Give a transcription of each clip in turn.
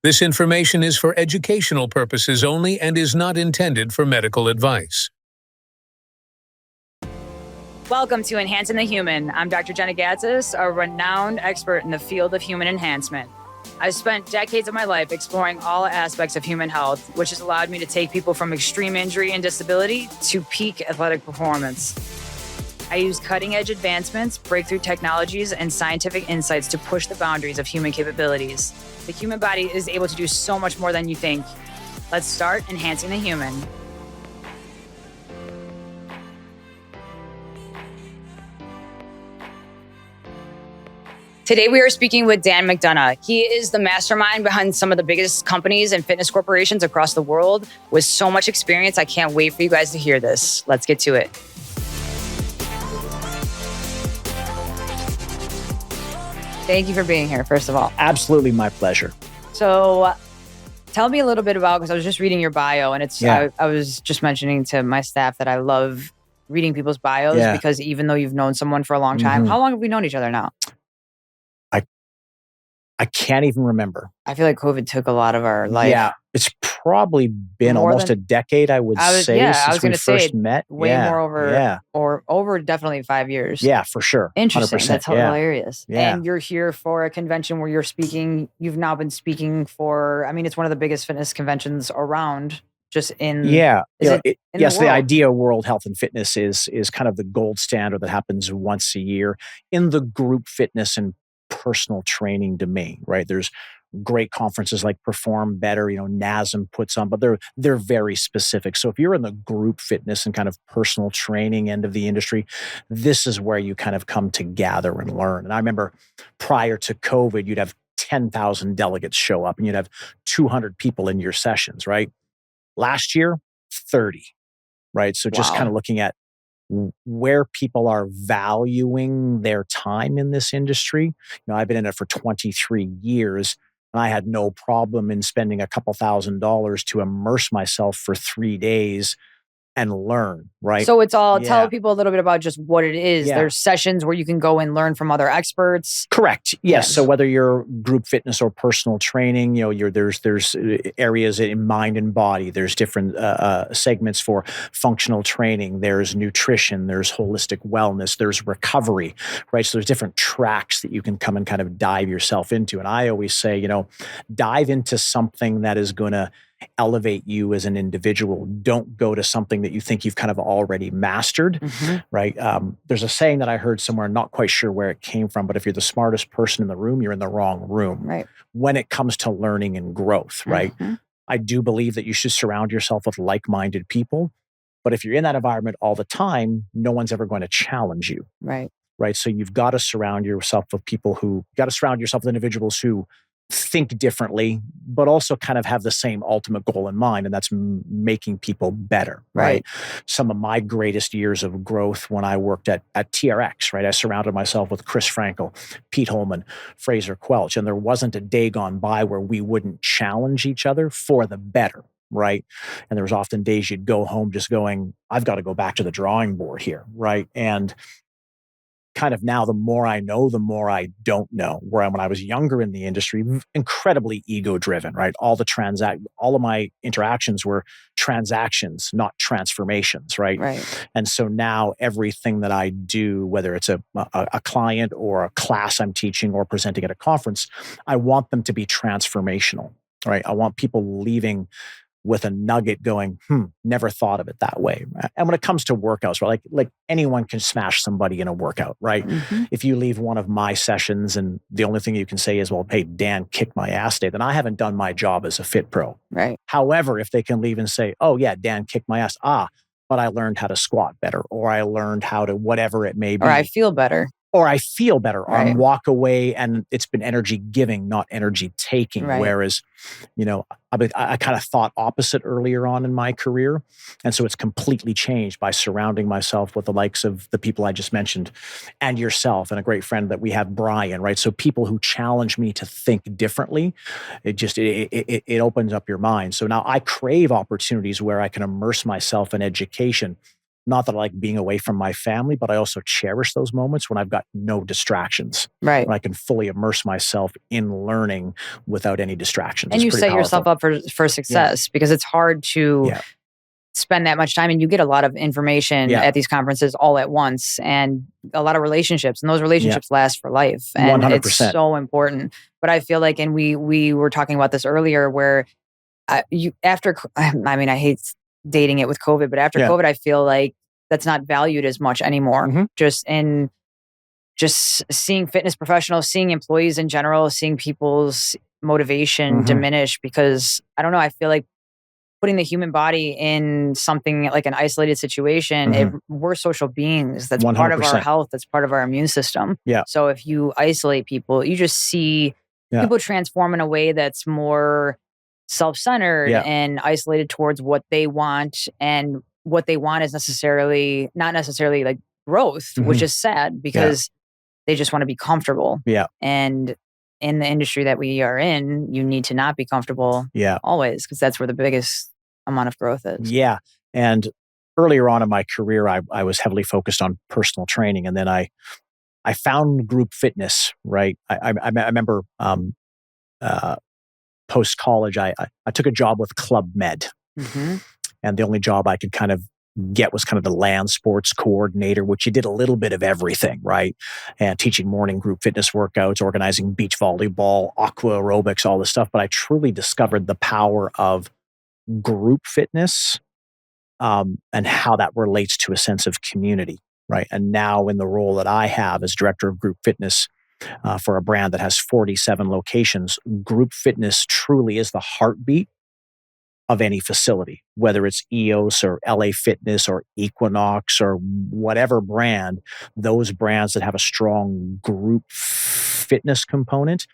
This information is for educational purposes only and is not intended for medical advice. Welcome to Enhancing the Human. I'm Dr. Jena, a renowned expert in the field of human enhancement. I've spent decades of my life exploring all aspects of human health, which has allowed me to take people from extreme injury and disability to peak athletic performance. I use cutting-edge advancements, breakthrough technologies, and scientific insights to push the boundaries of human capabilities. The human body is able to do so much more than you think. Let's start enhancing the human. Today, we are speaking with Dan McDonogh. He is the mastermind behind some of the biggest companies and fitness corporations across the world with so much experience. I can't wait for you guys to hear this. Let's get to it. Thank you for being here, first of all. Absolutely my pleasure. So tell me a little bit about, because I was just reading your bio, and I was just mentioning to my staff that I love reading people's bios because even though you've known someone for a long time, how long have we known each other now? I can't even remember. I feel like COVID took a lot of our life. Yeah, it's probably been almost a decade, I would say, since we first met. Way more over definitely 5 years. Yeah, for sure. Interesting. 100%. That's hilarious. Yeah. And you're here for a convention where you're speaking. You've now been speaking for, it's one of the biggest fitness conventions around. Just in the IDEA World Health and Fitness is kind of the gold standard that happens once a year in the group fitness and personal training domain, right? There's great conferences like Perform Better, NASM puts on, but they're very specific. So if you're in the group fitness and kind of personal training end of the industry, this is where you kind of come to gather and learn. And I remember prior to COVID, you'd have 10,000 delegates show up and you'd have 200 people in your sessions, right? Last year, 30, right? So just kind of looking at where people are valuing their time in this industry. I've been in it for 23 years and I had no problem in spending a couple $1,000s to immerse myself for 3 days and learn, right? So it's all, tell people a little bit about just what it is. Yeah. There's sessions where you can go and learn from other experts. Correct. Yes. So whether you're group fitness or personal training, there's areas in mind and body. There's different segments for functional training. There's nutrition. There's holistic wellness. There's recovery, right? So there's different tracks that you can come and kind of dive yourself into. And I always say, dive into something that is going to elevate you as an individual. Don't go to something that you think you've kind of already mastered, right? There's a saying that I heard somewhere, not quite sure where it came from, but if you're the smartest person in the room, you're in the wrong room. Right. When it comes to learning and growth, right? I do believe that you should surround yourself with like-minded people, but if you're in that environment all the time, no one's ever going to challenge you. Right. Right. So you've got to surround yourself with individuals who think differently, but also kind of have the same ultimate goal in mind, and that's making people better, right? Some of my greatest years of growth when I worked at TRX, right? I surrounded myself with Chris Frankel, Pete Holman, Fraser Quelch, and there wasn't a day gone by where we wouldn't challenge each other for the better, right? And there was often days you'd go home just going, I've got to go back to the drawing board here, right? And kind of now, the more I know, the more I don't know. When I was younger in the industry, incredibly ego-driven, right? All of my interactions were transactions, not transformations, right? And so now everything that I do, whether it's a client or a class I'm teaching or presenting at a conference, I want them to be transformational, right? I want people leaving with a nugget going, never thought of it that way. And when it comes to workouts, right, like anyone can smash somebody in a workout, right? If you leave one of my sessions and the only thing you can say is, well, hey, Dan kicked my ass today, then I haven't done my job as a fit pro. Right. However, if they can leave and say, oh yeah, Dan kicked my ass, but I learned how to squat better, or I learned how to whatever it may be. Or I feel better. Or I walk away and it's been energy giving, not energy taking. Right. Whereas, I kind of thought opposite earlier on in my career. And so it's completely changed by surrounding myself with the likes of the people I just mentioned and yourself and a great friend that we have, Brian, right? So people who challenge me to think differently, it opens up your mind. So now I crave opportunities where I can immerse myself in education Not that I like being away from my family, but I also cherish those moments when I've got no distractions. Right. When I can fully immerse myself in learning without any distractions. And It's you pretty set yourself powerful. up for success because it's hard to Yeah. spend that much time, and you get a lot of information Yeah. at these conferences all at once, and a lot of relationships, and those relationships last for life. And it's 100%. so important. But I feel like, and we were talking about this earlier, where I hate dating it with COVID, but after Yeah. COVID, I feel like that's not valued as much anymore. Mhm. Just seeing fitness professionals, seeing employees in general, seeing people's motivation Mhm. diminish, because I don't know, I feel like putting the human body in something like an isolated situation, we're social beings. That's part of our 100%. health. That's part of our immune system. Yeah. So if you isolate people, you just see people transform in a way that's more self-centered and isolated towards what they want. And what they want is not necessarily like growth, which is sad because they just want to be comfortable. Yeah. And in the industry that we are in, you need to not be comfortable always, because that's where the biggest amount of growth is. Yeah. And earlier on in my career, I was heavily focused on personal training. And then I found group fitness, right? I remember post-college, I took a job with Club Med. And the only job I could kind of get was kind of the land sports coordinator, which you did a little bit of everything, right? And teaching morning group fitness workouts, organizing beach volleyball, aqua aerobics, all this stuff. But I truly discovered the power of group fitness and how that relates to a sense of community, right? And now in the role that I have as director of group fitness for a brand that has 47 locations, group fitness truly is the heartbeat of any facility, whether it's EOS or LA Fitness or Equinox or whatever brand, those brands that have a strong group fitness component.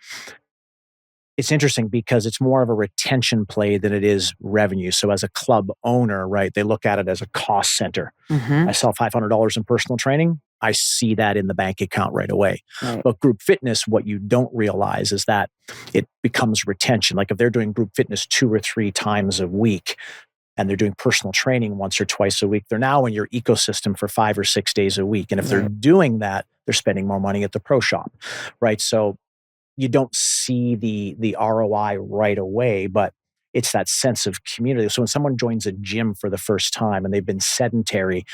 It's interesting because it's more of a retention play than it is revenue. So as a club owner, right, they look at it as a cost center. I sell $500 in personal training. I see that in the bank account right away. Right. But group fitness, what you don't realize is that it becomes retention. Like if they're doing group fitness 2 or 3 times a week and they're doing personal training once or twice a week, they're now in your ecosystem for 5 or 6 days a week. And if they're doing that, they're spending more money at the pro shop, right? So you don't see the ROI right away, but it's that sense of community. So when someone joins a gym for the first time and they've been sedentary,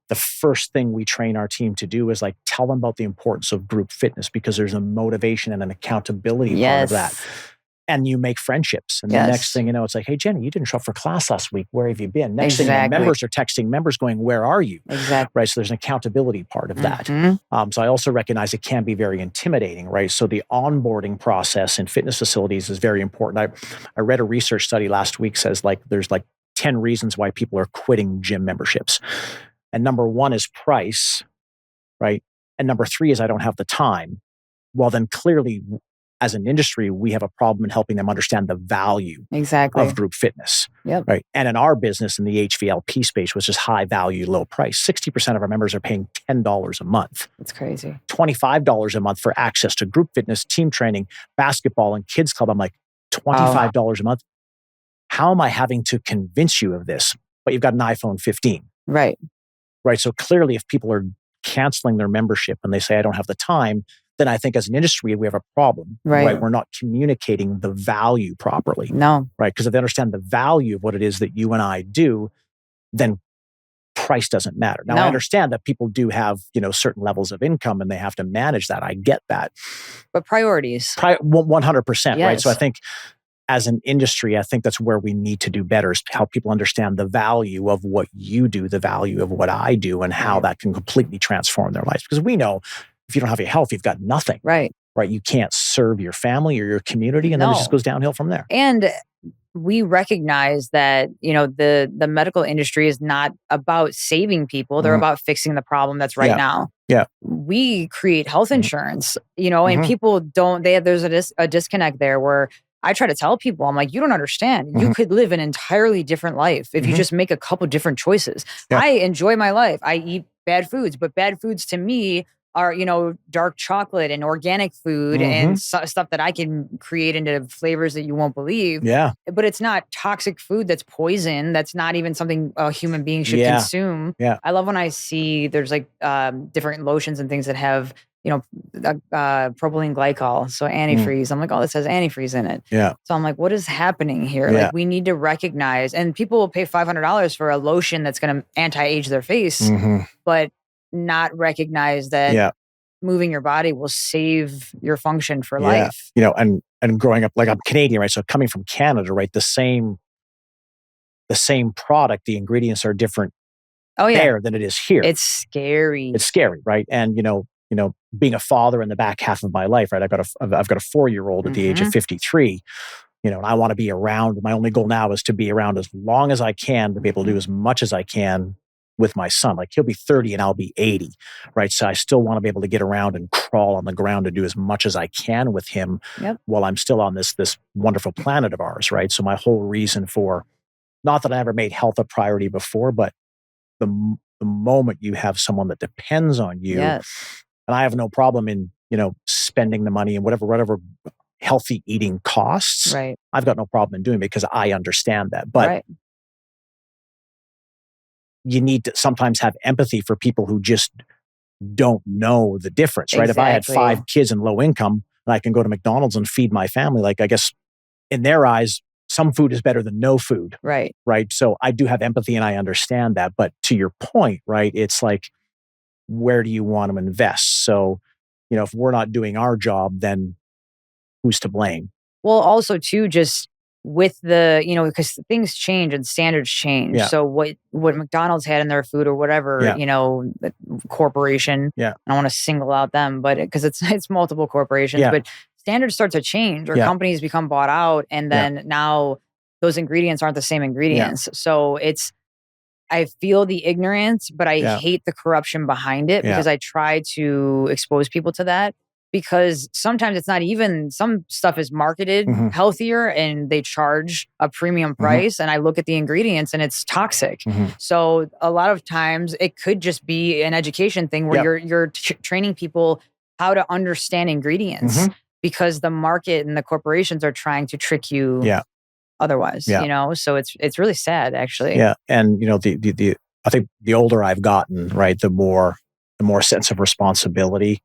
the first thing we train our team to do is like tell them about the importance of group fitness, because there's a motivation and an accountability part of that. And you make friendships. And the next thing you know, it's like, hey, Jenny, you didn't show up for class last week. Where have you been? Next thing you know, members are texting members going, where are you? Right. So there's an accountability part of that. So I also recognize it can be very intimidating, right? So the onboarding process in fitness facilities is very important. I read a research study last week says there's 10 reasons why people are quitting gym memberships. And number 1 is price, right? And number 3 is I don't have the time. Well, then clearly, as an industry, we have a problem in helping them understand the value of group fitness, right? And in our business, in the HVLP space, which is high value, low price, 60% of our members are paying $10 a month. That's crazy. $25 a month for access to group fitness, team training, basketball, and kids club. I'm like, $25 a month? How am I having to convince you of this? But you've got an iPhone 15. Right. So clearly, if people are canceling their membership and they say, I don't have the time, then I think as an industry, we have a problem, right? We're not communicating the value properly. No. Right? Because if they understand the value of what it is that you and I do, then price doesn't matter. Now, I understand that people do have, certain levels of income and they have to manage that. I get that. But priorities. 100%, right? So I think as an industry, I think that's where we need to do better, is help people understand the value of what you do, the value of what I do, and how that can completely transform their lives. Because we know if you don't have your health, you've got nothing. Right. You can't serve your family or your community, and then it just goes downhill from there. And we recognize that, the medical industry is not about saving people. They're about fixing the problem that's right now. Yeah. We create health insurance, and people don't, there's a disconnect there where I try to tell people, I'm like, you don't understand. You could live an entirely different life if you just make a couple different choices. I enjoy my life. I eat bad foods, but bad foods to me are, dark chocolate and organic food and stuff that I can create into flavors that you won't believe. Yeah. But it's not toxic food that's poison. That's not even something a human being should consume. Yeah. I love when I see there's like different lotions and things that have, propylene glycol. So antifreeze. I'm like, oh, this has antifreeze in it. Yeah. So I'm like, what is happening here? Yeah. Like we need to recognize, and people will pay $500 for a lotion that's going to anti-age their face, but not recognize that moving your body will save your function for life. And growing up, like I'm Canadian, right? So coming from Canada, right? The same product, the ingredients are different there than it is here. It's scary. It's scary, right? And being a father in the back half of my life, right? I've got a 4-year-old at the age of 53. And I want to be around. My only goal now is to be around as long as I can to be able to do as much as I can with my son. Like he'll be 30 and I'll be 80, right? So I still want to be able to get around and crawl on the ground and do as much as I can with him while I'm still on this wonderful planet of ours, right? So my whole reason for, not that I ever made health a priority before, but the moment you have someone that depends on you, and I have no problem in, spending the money and whatever healthy eating costs, I've got no problem in doing it because I understand that. But you need to sometimes have empathy for people who just don't know the difference, right? If I had 5 kids and low income and I can go to McDonald's and feed my family, like I guess in their eyes, some food is better than no food. Right. Right. So I do have empathy and I understand that. But to your point, right, it's like, where do you want to invest? So, if we're not doing our job, then who's to blame? Well, also too, just with the, because things change and standards change. Yeah. So what McDonald's had in their food or whatever, the corporation, I don't want to single out them, but because it's multiple corporations, but standards start to change or companies become bought out. And then now those ingredients aren't the same ingredients. So I feel the ignorance, but I hate the corruption behind it because I try to expose people to that. Because sometimes it's not even, some stuff is marketed healthier and they charge a premium price. And I look at the ingredients and it's toxic. So a lot of times it could just be an education thing where you're training people how to understand ingredients because the market and the corporations are trying to trick you otherwise, so it's really sad actually. Yeah. And I think the older I've gotten, right, the more sense of responsibility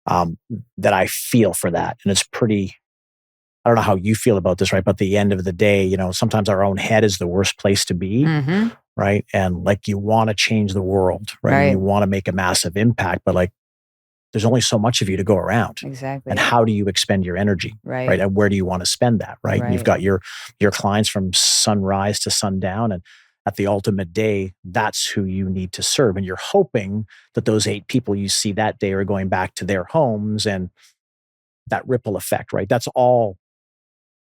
that I feel for that. And it's pretty, I don't know how you feel about this, right? But at the end of the day, sometimes our own head is the worst place to be, right? And like you want to change the world, right? And you want to make a massive impact, but like there's only so much of you to go around. Exactly. And how do you expend your energy, right? And where do you want to spend that, right? And you've got your clients from sunrise to sundown, and at the ultimate day, that's who you need to serve. And you're hoping that those 8 people you see that day are going back to their homes and that ripple effect, right? That's all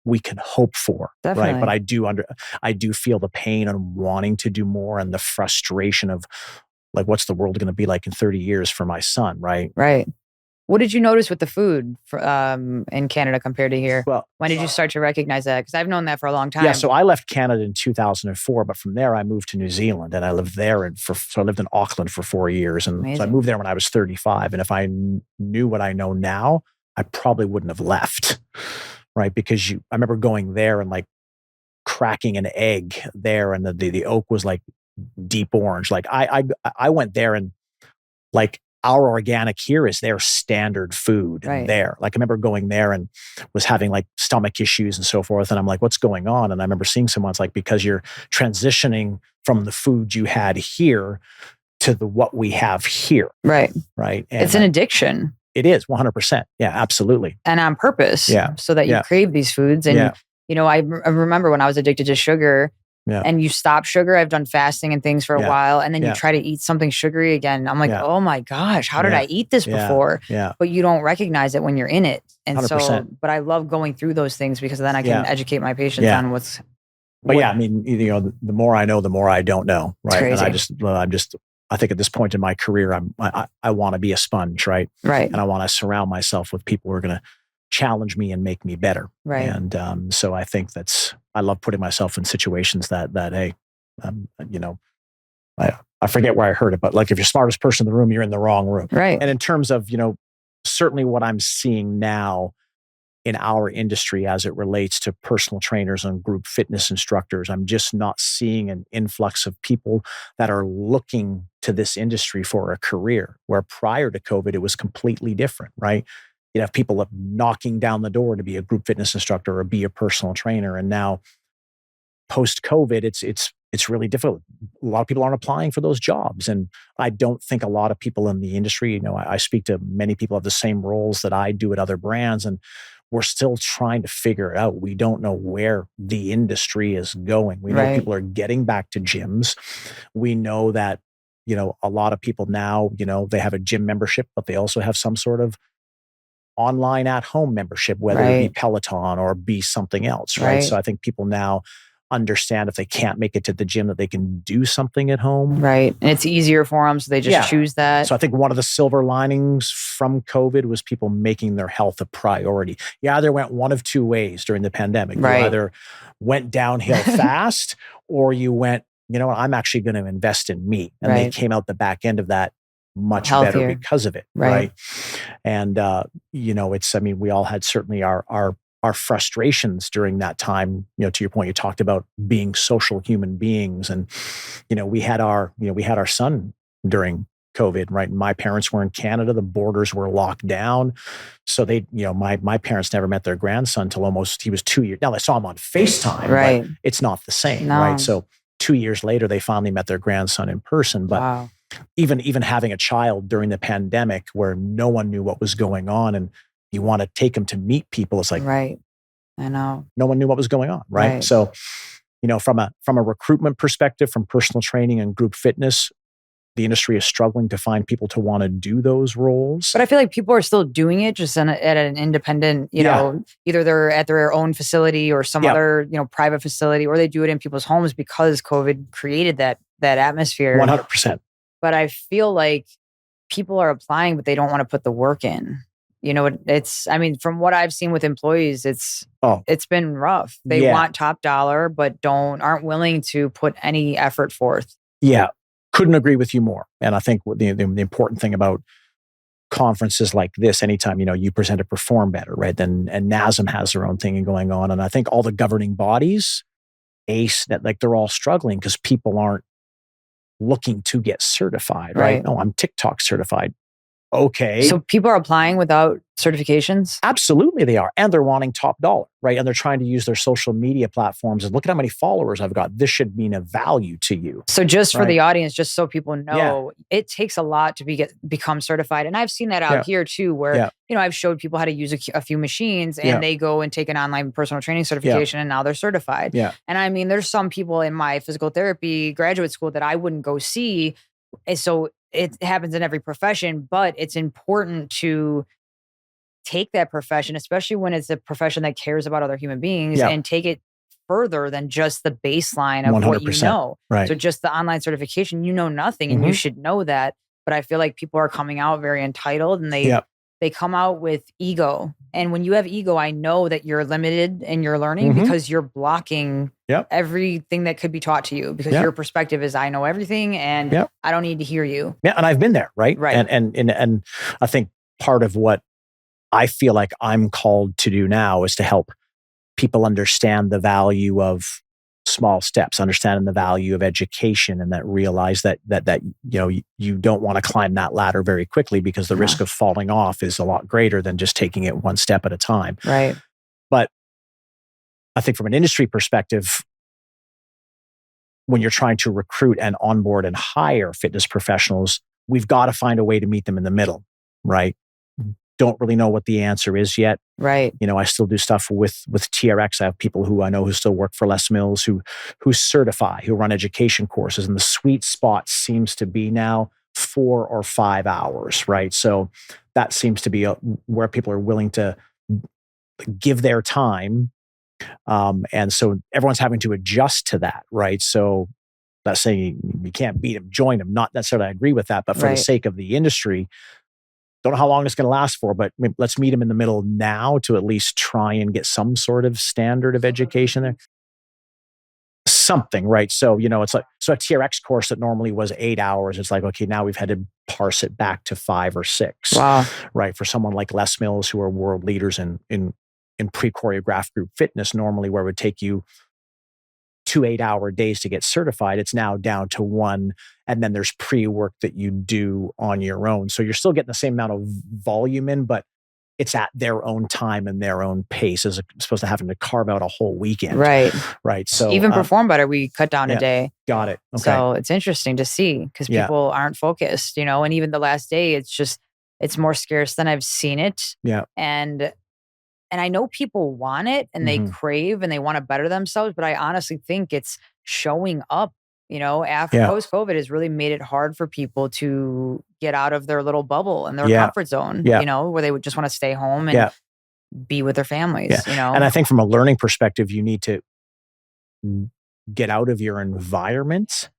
we can hope for, right? But I do feel the pain and wanting to do more and the frustration of like, what's the world going to be like in 30 years for my son, right? Right. What did you notice with the food in Canada compared to here? Well, when did you start to recognize that? Because I've known that for a long time. Yeah, so I left Canada in 2004, but from there I moved to New Zealand and I lived there. So I lived in Auckland for 4 years. And so I moved there when I was 35. And if I knew what I know now, I probably wouldn't have left, right? Because I remember going there and like cracking an egg there and the oak was like deep orange. Like I went there and like, our organic here is their standard food there. Like I remember going there and was having like stomach issues and so forth. And I'm like, what's going on? And I remember seeing someone's like, because you're transitioning from the food you had here to what we have here. Right. Right. And it's an addiction. It is 100%. Yeah, absolutely. And on purpose. Yeah. So that you crave these foods. And, I remember when I was addicted to sugar, and you stop sugar. I've done fasting and things for a while. And then you try to eat something sugary again. I'm like, oh my gosh, how did I eat this before? Yeah. But you don't recognize it when you're in it. And 100%. so, but I love going through those things because then I can educate my patients on what's. But yeah, I mean, the more I know, the more I don't know. Right. And I think at this point in my career, I want to be a sponge. Right. Right. And I want to surround myself with people who are going to challenge me and make me better. Right. And so I think I love putting myself in situations that hey, I forget where I heard it, but like if you're smartest person in the room, you're in the wrong room. Right. And in terms of, certainly what I'm seeing now in our industry as it relates to personal trainers and group fitness instructors, I'm just not seeing an influx of people that are looking to this industry for a career, where prior to COVID, it was completely different, right? You'd have people knocking down the door to be a group fitness instructor or be a personal trainer. And now post-COVID, it's really difficult. A lot of people aren't applying for those jobs. And I don't think a lot of people in the industry, I speak to many people who have the same roles that I do at other brands, and we're still trying to figure it out. We don't know where the industry is going. We know people are getting back to gyms. We know that, a lot of people now, they have a gym membership, but they also have some sort of online at-home membership, whether it be Peloton or be something else, right? So I think people now understand if they can't make it to the gym that they can do something at home. Right. And it's easier for them, so they just choose that. So I think one of the silver linings from COVID was people making their health a priority. You either went one of two ways during the pandemic. You either went downhill fast, or you went, I'm actually going to invest in me. And they came out the back end of that much better because of it. Right. And, we all had certainly our frustrations during that time. To your point, you talked about being social human beings, and we had our son during COVID, right? And my parents were in Canada; the borders were locked down, so they, my parents never met their grandson till almost he was 2 years. Now they saw him on FaceTime, but it's not the same, right? So 2 years later, they finally met their grandson in person. But even having a child during the pandemic, where no one knew what was going on, and you want to take them to meet people, it's like, I know. No one knew what was going on, right? So, from a recruitment perspective, from personal training and group fitness, the industry is struggling to find people to want to do those roles. But I feel like people are still doing it just at an independent, either they're at their own facility or some other, private facility, or they do it in people's homes because COVID created that atmosphere. 100%. But I feel like people are applying, but they don't want to put the work in. From what I've seen with employees, it's been rough. They want top dollar, but aren't willing to put any effort forth. Yeah. Couldn't agree with you more. And I think the important thing about conferences like this, anytime, you present to perform better, right? And NASM has their own thing going on. And I think all the governing bodies, ACE, they're all struggling because people aren't looking to get certified, right? No, I'm TikTok certified. Okay. So people are applying without certifications? Absolutely they are. And they're wanting top dollar, right? And they're trying to use their social media platforms and look at how many followers I've got. This should mean a value to you. So just for the audience, just so people know, it takes a lot to become certified. And I've seen that out here too, where, I've showed people how to use a few machines, and they go and take an online personal training certification, and now they're certified. And there's some people in my physical therapy graduate school that I wouldn't go see. And so it happens in every profession, but it's important to take that profession, especially when it's a profession that cares about other human beings, and take it further than just the baseline of 100%. What you know. Right. So just the online certification, nothing, and you should know that. But I feel like people are coming out very entitled, and they come out with ego. And when you have ego, I know that you're limited in your learning because you're blocking everything that could be taught to you, because your perspective is, I know everything and I don't need to hear you. Yeah. And I've been there. Right. And I think part of what I feel like I'm called to do now is to help people understand the value of small steps, understanding the value of education, and that realize that you don't want to climb that ladder very quickly, because the risk of falling off is a lot greater than just taking it one step at a time. Right. But I think from an industry perspective, when you're trying to recruit and onboard and hire fitness professionals, we've got to find a way to meet them in the middle, right? Don't really know what the answer is yet. Right. I still do stuff with TRX. I have people who I know who still work for Les Mills who certify, who run education courses. And the sweet spot seems to be now 4 or 5 hours, right? So that seems to be where people are willing to give their time. And so everyone's having to adjust to that, right? So not saying you can't beat them, join them. Not necessarily I agree with that, but for the sake of the industry, don't know how long it's going to last for, but let's meet them in the middle now to at least try and get some sort of standard of education there. something, right? So, it's like, so a TRX course that normally was 8 hours, it's like, okay, now we've had to parse it back to 5 or 6. Wow. Right? For someone like Les Mills, who are world leaders in pre-choreographed group fitness, normally where it would take you 2 8-hour days to get certified, it's now down to 1. And then there's pre-work that you do on your own. So you're still getting the same amount of volume in, but it's at their own time and their own pace, as opposed to having to carve out a whole weekend. Right. Right. So even Perform Better, we cut down a day. Got it. Okay. So it's interesting to see, because people aren't focused, and even the last day, it's more scarce than I've seen it. Yeah. And I know people want it and they crave and they want to better themselves, but I honestly think it's showing up, after post-COVID has really made it hard for people to get out of their little bubble and their comfort zone, where they would just want to stay home and be with their families, And I think from a learning perspective, you need to get out of your environment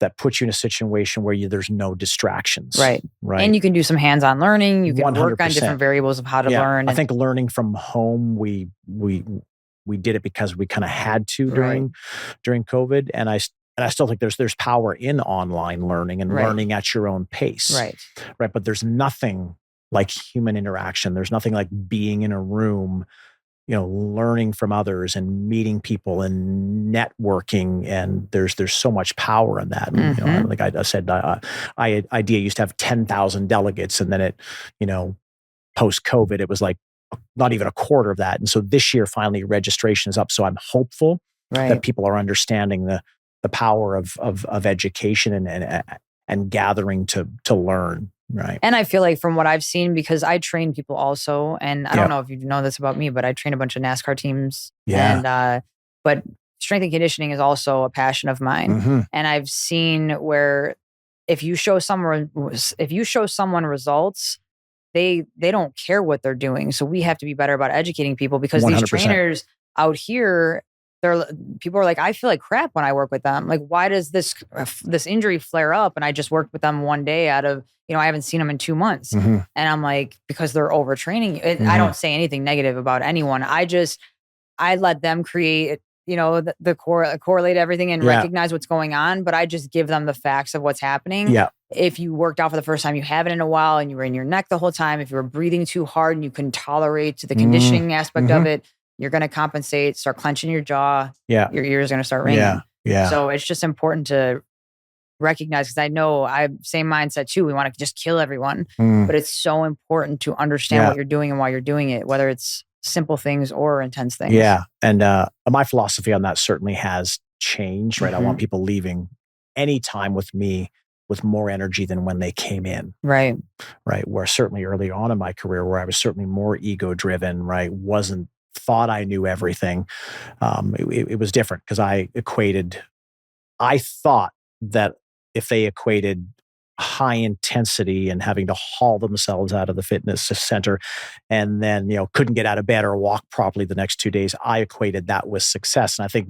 that puts you in a situation where there's no distractions. Right. And you can do some hands-on learning. You can work on different variables of how to learn. I think learning from home, we did it because we kind of had to during COVID. And I still think there's power in online learning and learning at your own pace. Right. But there's nothing like human interaction. There's nothing like being in a room, learning from others and meeting people and networking. And there's so much power in that. And, like I said, IDEA used to have 10,000 delegates, and then it, post COVID, it was like not even a quarter of that. And so this year, finally, registration is up. So I'm hopeful that people are understanding the power of education and gathering to learn. Right. And I feel like from what I've seen, because I train people also, and I don't know if you know this about me, but I train a bunch of NASCAR teams. And, but strength and conditioning is also a passion of mine. And I've seen where if you show someone results, they don't care what they're doing. So we have to be better about educating people, because 100%. These trainers out here, people are like, I feel like crap when I work with them. Like, why does this injury flare up? And I just worked with them one day out of, I haven't seen them in 2 months. And I'm like, because they're overtraining. I don't say anything negative about anyone. I let them create, correlate everything and recognize what's going on. But I just give them the facts of what's happening. Yeah. If you worked out for the first time, you haven't in a while, and you were in your neck the whole time, if you were breathing too hard and you couldn't tolerate the conditioning aspect of it, you're going to compensate, start clenching your jaw. Yeah. Your ears are going to start ringing. Yeah. So it's just important to recognize, because I know I have the same mindset too. We want to just kill everyone, but it's so important to understand what you're doing and why you're doing it, whether it's simple things or intense things. Yeah. And my philosophy on that certainly has changed, right? I want people leaving any time with me with more energy than when they came in. Right. Where certainly early on in my career, where I was certainly more ego driven, thought I knew everything. It was different, because I thought that if they equated high intensity and having to haul themselves out of the fitness center and then, couldn't get out of bed or walk properly the next 2 days, I equated that with success. And I think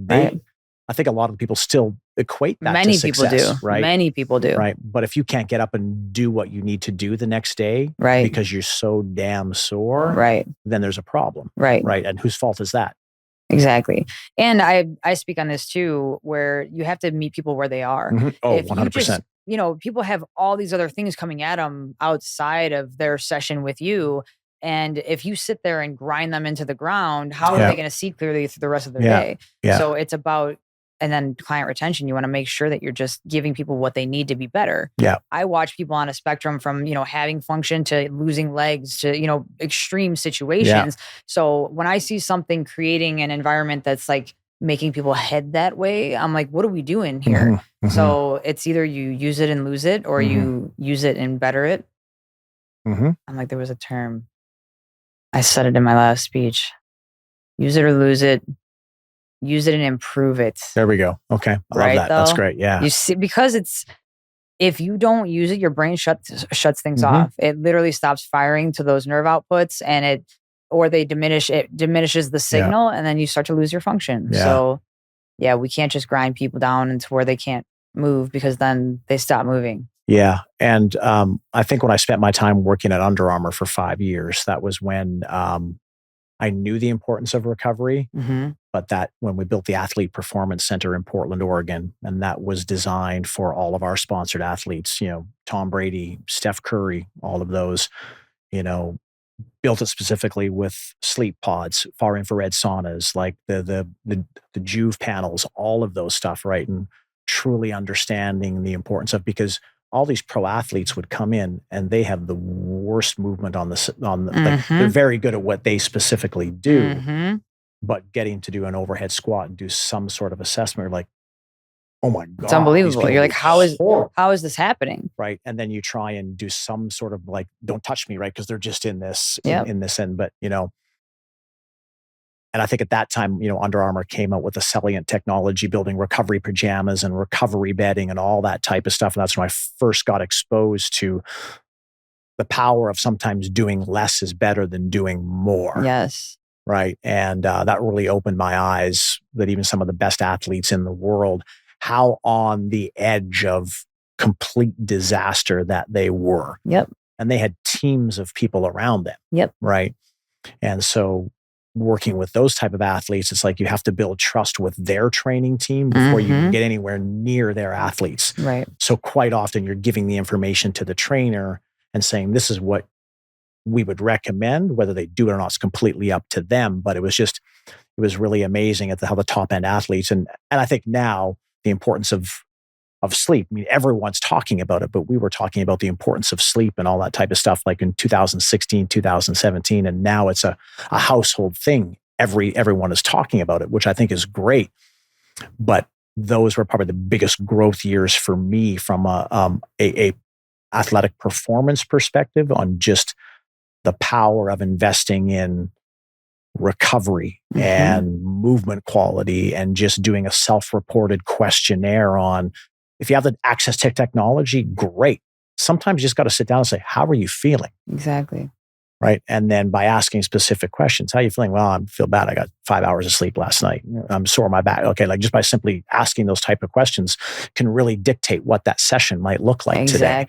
I think a lot of people still equate that to success. Many people do. Right? Many people do. Right. But if you can't get up and do what you need to do the next day because you're so damn sore, then there's a problem. Right. And whose fault is that? Exactly. And I speak on this too, where you have to meet people where they are. Oh, if 100%. You just, people have all these other things coming at them outside of their session with you. And if you sit there and grind them into the ground, how are they going to see clearly through the rest of their day? So it's about, and then client retention, you want to make sure that you're just giving people what they need to be better. Yeah. I watch people on a spectrum from, having function to losing legs to, extreme situations. So when I see something creating an environment that's like making people head that way, I'm like, what are we doing here? So it's either you use it and lose it, or you use it and better it. I'm like, there was a term. I said it in my last speech. Use it or lose it. Use it and improve it. There we go. Okay. I love that. That's great. Yeah. You see, because if you don't use it, your brain shuts things off. It literally stops firing to those nerve outputs, and it diminishes the signal, and then you start to lose your function. So we can't just grind people down into where they can't move, because then they stop moving. Yeah. And I think when I spent my time working at Under Armour for 5 years, that was when I knew the importance of recovery, but that when we built the Athlete Performance Center in Portland, Oregon, and that was designed for all of our sponsored athletes, Tom Brady, Steph Curry, all of those, built it specifically with sleep pods, far infrared saunas, like the Juve panels, all of those stuff, right? And truly understanding the importance of, because all these pro athletes would come in and they have the worst movement like, they're very good at what they specifically do, but getting to do an overhead squat and do some sort of assessment, like, oh my God. It's unbelievable. You're like, how is this happening? Right. And then you try and do some sort of like, don't touch me, right? Because they're just in this, in this end. But, and I think at that time, Under Armour came out with a Celliant technology, building recovery pajamas and recovery bedding and all that type of stuff. And that's when I first got exposed to the power of sometimes doing less is better than doing more. Yes. Right. And that really opened my eyes that even some of the best athletes in the world, how on the edge of complete disaster that they were. Yep. And they had teams of people around them. Yep. Right. And so working with those type of athletes, it's like you have to build trust with their training team before you can get anywhere near their athletes. Right. So quite often you're giving the information to the trainer and saying, this is what we would recommend. Whether they do it or not is completely up to them. But it was really amazing at how the top end athletes. And I think now the importance of sleep. I mean, everyone's talking about it, but we were talking about the importance of sleep and all that type of stuff like in 2016, 2017. And now it's a household thing. Everyone is talking about it, which I think is great. But those were probably the biggest growth years for me from a athletic performance perspective, on just the power of investing in recovery and movement quality, and just doing a self-reported questionnaire on, if you have the access to technology, great. Sometimes you just got to sit down and say, how are you feeling? Exactly. Right. And then by asking specific questions, how are you feeling? Well, I feel bad. I got 5 hours of sleep last night. I'm sore in my back. Okay. Like just by simply asking those type of questions can really dictate what that session might look like today.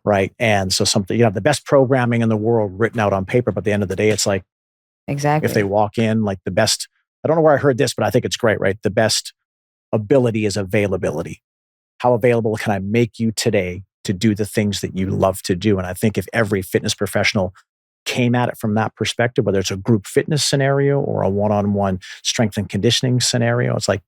Right. And so something, the best programming in the world written out on paper, but at the end of the day, it's like, if they walk in, like the best, I don't know where I heard this, but I think it's great, right? The best ability is availability. How available can I make you today to do the things that you love to do? And I think if every fitness professional came at it from that perspective, whether it's a group fitness scenario or a one-on-one strength and conditioning scenario, it's like,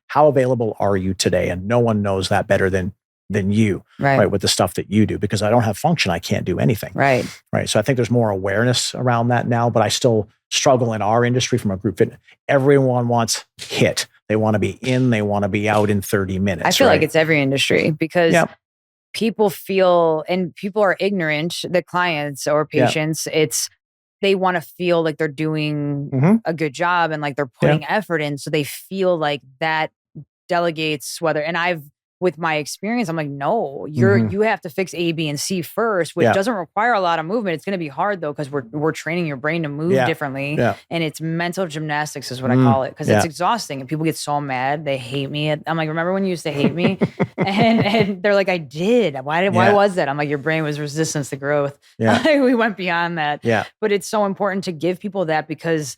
how available are you today? And no one knows that better than you, right? With the stuff that you do, because I don't have function, I can't do anything. Right. So I think there's more awareness around that now, but I still struggle in our industry from a group fitness. Everyone wants HIIT. They want to be in, they want to be out in 30 minutes. I feel like it's every industry, because people feel, and people are ignorant, the clients or patients, they want to feel like they're doing a good job and like they're putting effort in. So they feel like that delegates with my experience, I'm like, no, you have to fix A, B, and C first, which doesn't require a lot of movement. It's going to be hard though, because we're training your brain to move differently, and it's mental gymnastics is what I call it, because it's exhausting, and people get so mad, they hate me. I'm like, remember when you used to hate me? and they're like, I did. Why was that? I'm like, your brain was resistance to growth. We went beyond that. But it's so important to give people that, because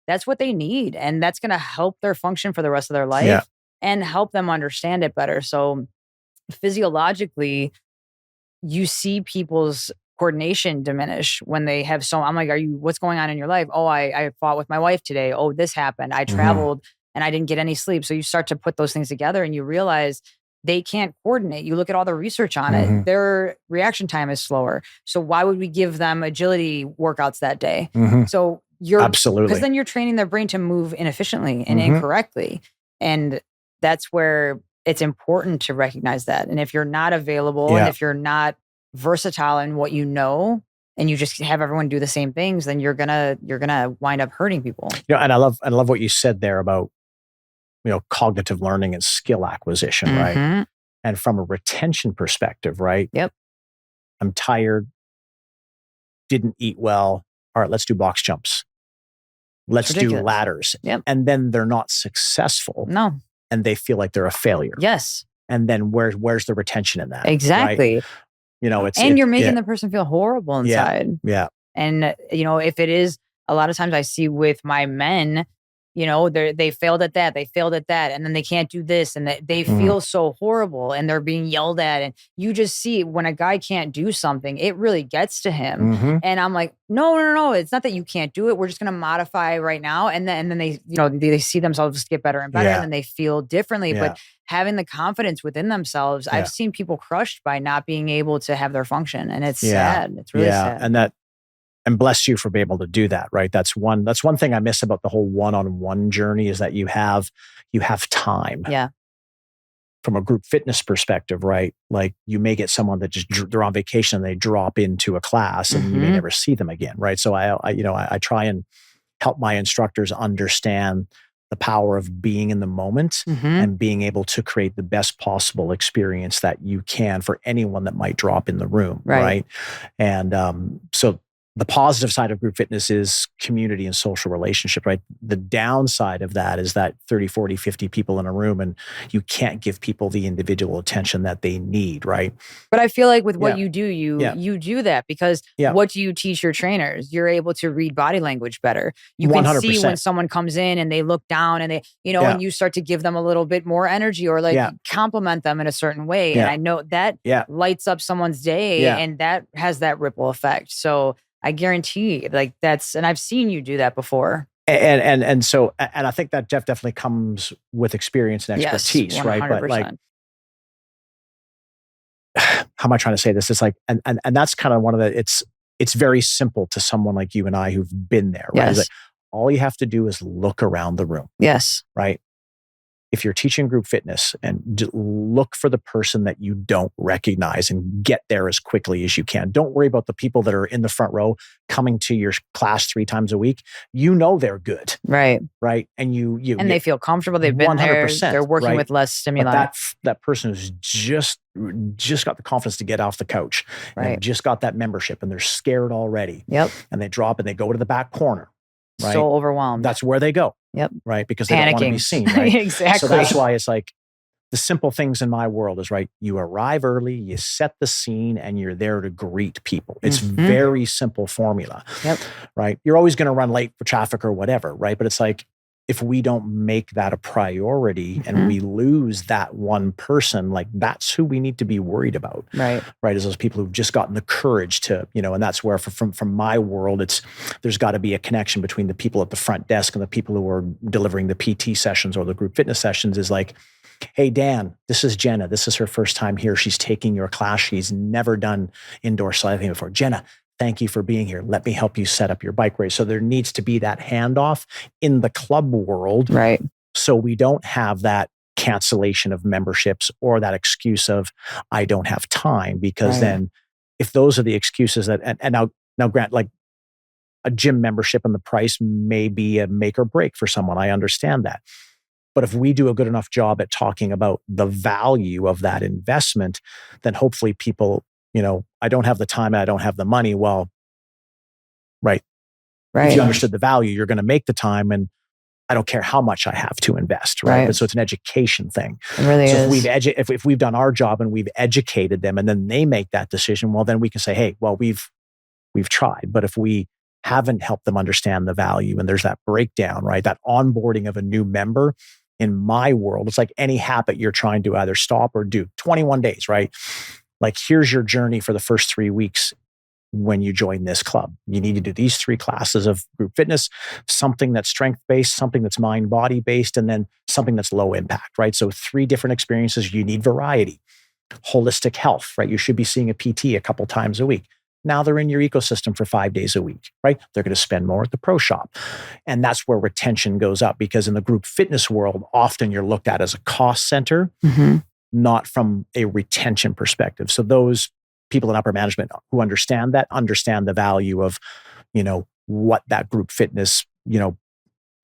that's what they need, and that's going to help their function for the rest of their life. And help them understand it better. So physiologically, you see people's coordination diminish when they have I'm like, what's going on in your life? Oh, I fought with my wife today. Oh, this happened. I traveled and I didn't get any sleep. So you start to put those things together and you realize they can't coordinate. You look at all the research on it. Their reaction time is slower. So why would we give them agility workouts that day? So absolutely, because then you're training their brain to move inefficiently and incorrectly. And that's where it's important to recognize that. And if you're not available and if you're not versatile in what you know, and you just have everyone do the same things, then you're gonna wind up hurting people. And I love what you said there about, cognitive learning and skill acquisition, right? And from a retention perspective, right? I'm tired, didn't eat well. All right, let's do box jumps. Let's do ladders. And then they're not successful. No. And they feel like they're a failure. Yes. And then where's the retention in that? Exactly. Right? You're making the person feel horrible inside. And if it is a lot of times I see with my men, they failed at that, and then they can't do this, and they feel so horrible, and they're being yelled at, and you just see when a guy can't do something, it really gets to him. And I'm like, no, it's not that you can't do it. We're just going to modify right now, and then they, they see themselves get better and better, and then they feel differently. But having the confidence within themselves, I've seen people crushed by not being able to have their function, and it's sad. It's really sad. And bless you for being able to do that, right? That's one thing I miss about the whole one-on-one journey is that you have time. Yeah. From a group fitness perspective, right? Like you may get someone that they're on vacation and they drop into a class and you may never see them again, right? So I try and help my instructors understand the power of being in the moment and being able to create the best possible experience that you can for anyone that might drop in the room, right? And so the positive side of group fitness is community and social relationship, right? The downside of that is that 30, 40, 50 people in a room and you can't give people the individual attention that they need, right? But I feel like with what you do, you do that because what do you teach your trainers? You're able to read body language better. You can 100%. See when someone comes in and they look down and they, and you start to give them a little bit more energy or compliment them in a certain way. And I know that lights up someone's day and that has that ripple effect. So I guarantee and I've seen you do that before. And so I think that definitely comes with experience and expertise, right? But like, how am I trying to say this? It's like, and that's kind of one of the, it's very simple to someone like you and I who've been there, right? It's like, all you have to do is look around the room. Yes. Right. If you're teaching group fitness and look for the person that you don't recognize and get there as quickly as you can. Don't worry about the people that are in the front row coming to your class 3 times a week. They're good. Right. Right. And they feel comfortable. They've been 100%, there. They're working with less stimuli. But that person who's just got the confidence to get off the couch. Right. They've just got that membership and they're scared already. Yep. And they drop and they go to the back corner. Right? So overwhelmed. That's where they go. Yep. Right. Because they don't want to be seen. Right. Exactly. So that's why it's like the simple things in my world is right. You arrive early, you set the scene, and you're there to greet people. It's very simple formula. Yep. Right. You're always going to run late for traffic or whatever. Right. But it's like, if we don't make that a priority and we lose that one person, like that's who we need to be worried about. Right. Right. Is those people who've just gotten the courage to, and that's where from my world, there's got to be a connection between the people at the front desk and the people who are delivering the PT sessions or the group fitness sessions is like, hey, Dan, this is Jena. This is her first time here. She's taking your class. She's never done indoor cycling before. Jena, thank you for being here. Let me help you set up your bike race. So there needs to be that handoff in the club world. Right. So we don't have that cancellation of memberships or that excuse of, I don't have time. Because then if those are the excuses that, and now grant, like a gym membership and the price may be a make or break for someone. I understand that. But if we do a good enough job at talking about the value of that investment, then hopefully people, I don't have the time and I don't have the money. Well, right. If you understood the value, you're going to make the time and I don't care how much I have to invest. Right. But so it's an education thing. It really is. If we've done our job and we've educated them and then they make that decision, well, then we can say, hey, well, we've tried. But if we haven't helped them understand the value and there's that breakdown, right? That onboarding of a new member, in my world, it's like any habit you're trying to either stop or do. 21 days, right? Like, here's your journey for the first 3 weeks when you join this club. You need to do these 3 classes of group fitness, something that's strength-based, something that's mind-body-based, and then something that's low impact, right? So 3 different experiences. You need variety. Holistic health, right? You should be seeing a PT a couple times a week. Now they're in your ecosystem for 5 days a week, right? They're going to spend more at the pro shop. And that's where retention goes up, because in the group fitness world, often you're looked at as a cost center, not from a retention perspective. So those people in upper management who understand the value of, what that group fitness,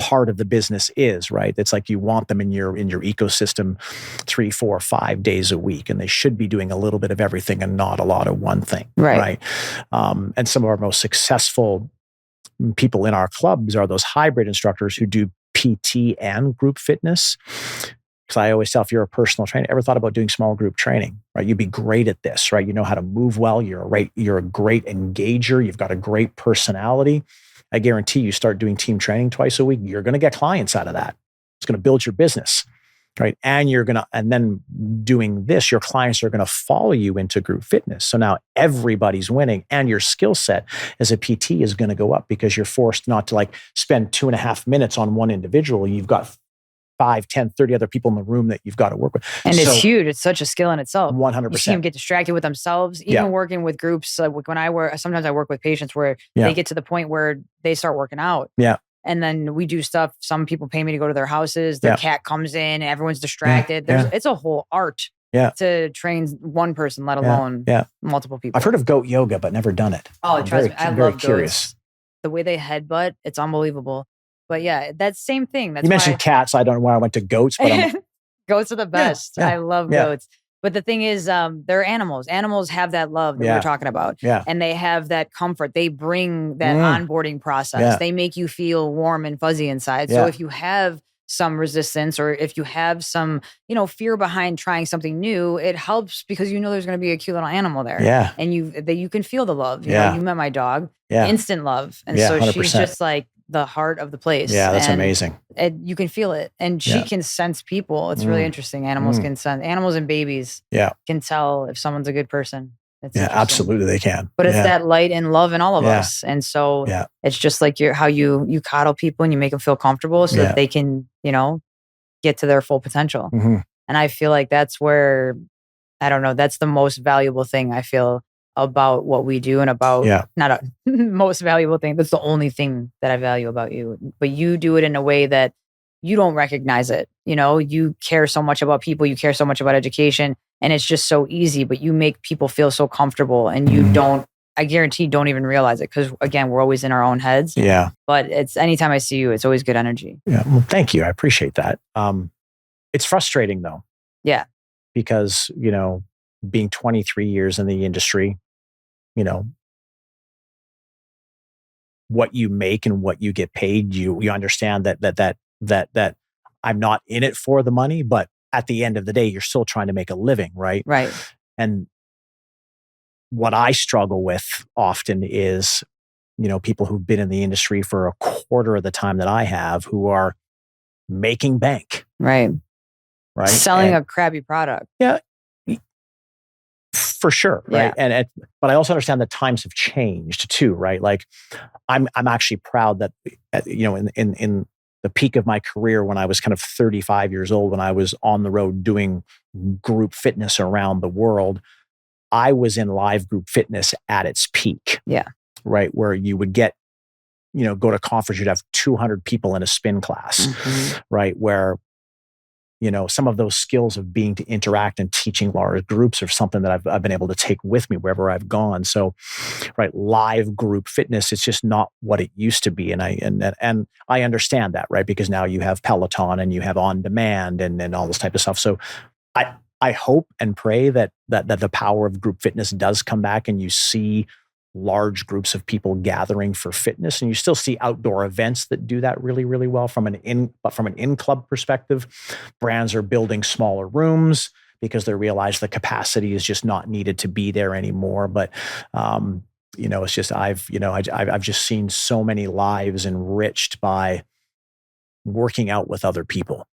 part of the business is, right? It's like you want them in your ecosystem 3, 4, 5 days a week, and they should be doing a little bit of everything and not a lot of one thing, right? And some of our most successful people in our clubs are those hybrid instructors who do PT and group fitness. Because I always tell, if you're a personal trainer, ever thought about doing small group training, right? You'd be great at this, right? You know how to move well. You're a great engager. You've got a great personality. I guarantee you start doing team training twice a week, you're going to get clients out of that. It's going to build your business, right? And then doing this, your clients are going to follow you into group fitness. So now everybody's winning, and your skill set as a PT is going to go up because you're forced not to like spend 2.5 minutes on one individual. You've got 5, 10, 30 other people in the room that you've got to work with. And it's huge. It's such a skill in itself. 100%. You see them get distracted with themselves. Even working with groups, like when sometimes I work with patients where they get to the point where they start working out. Yeah. And then we do stuff. Some people pay me to go to their houses. Their cat comes in, everyone's distracted. It's a whole art to train one person, let alone multiple people. I've heard of goat yoga, but never done it. Oh, trust me. I love goats. The way they headbutt, it's unbelievable. But yeah, that's same thing. That's you mentioned cats. I don't know why I went to goats, but goats are the best. I love goats. But the thing is, they're animals. Animals have that love that we're talking about. Yeah. And they have that comfort. They bring that onboarding process. Yeah. They make you feel warm and fuzzy inside. So if you have some resistance or if you have some, fear behind trying something new, it helps because there's going to be a cute little animal there. Yeah. And you can feel the love. You met my dog. Yeah. Instant love. And so 100%. She's just like the heart of the place. Yeah, that's amazing. You can feel it. And she can sense people. It's really interesting. Animals can sense, animals and babies can tell if someone's a good person. Absolutely they can. But it's that light and love in all of us. And so it's just like how you coddle people and you make them feel comfortable so that they can, get to their full potential. Mm-hmm. And I feel like that's where, I don't know, that's the most valuable thing I feel about what we do and about not a most valuable thing. That's the only thing that I value about you. But you do it in a way that you don't recognize it. You care so much about people. You care so much about education. And it's just so easy. But you make people feel so comfortable and you don't, I guarantee, don't even realize it. Because again, we're always in our own heads. Yeah. But it's anytime I see you, it's always good energy. Yeah. Well, thank you. I appreciate that. It's frustrating though. Yeah. Because, being 23 years in the industry, what you make and what you get paid, you understand that I'm not in it for the money, but at the end of the day, you're still trying to make a living, right? Right. And what I struggle with often is, people who've been in the industry for a quarter of the time that I have, who are making bank. Right. Right. Selling a crappy product. Yeah. For sure, right? Yeah. But I also understand that times have changed too, right? Like, I'm actually proud that in the peak of my career, when I was kind of 35 years old, when I was on the road doing group fitness around the world, I was in live group fitness at its peak. Yeah, right, where you would get, go to conference, you'd have 200 people in a spin class, right, where some of those skills of being to interact and teaching large groups are something that I've been able to take with me wherever I've gone. So, right, live group fitness, it's just not what it used to be. And I understand that, right? Because now you have Peloton and you have on demand and all this type of stuff. So I hope and pray that the power of group fitness does come back and you see large groups of people gathering for fitness, and you still see outdoor events that do that really, really well. From an in-club perspective, brands are building smaller rooms because they realize the capacity is just not needed to be there anymore. But it's just I've just seen so many lives enriched by working out with other people,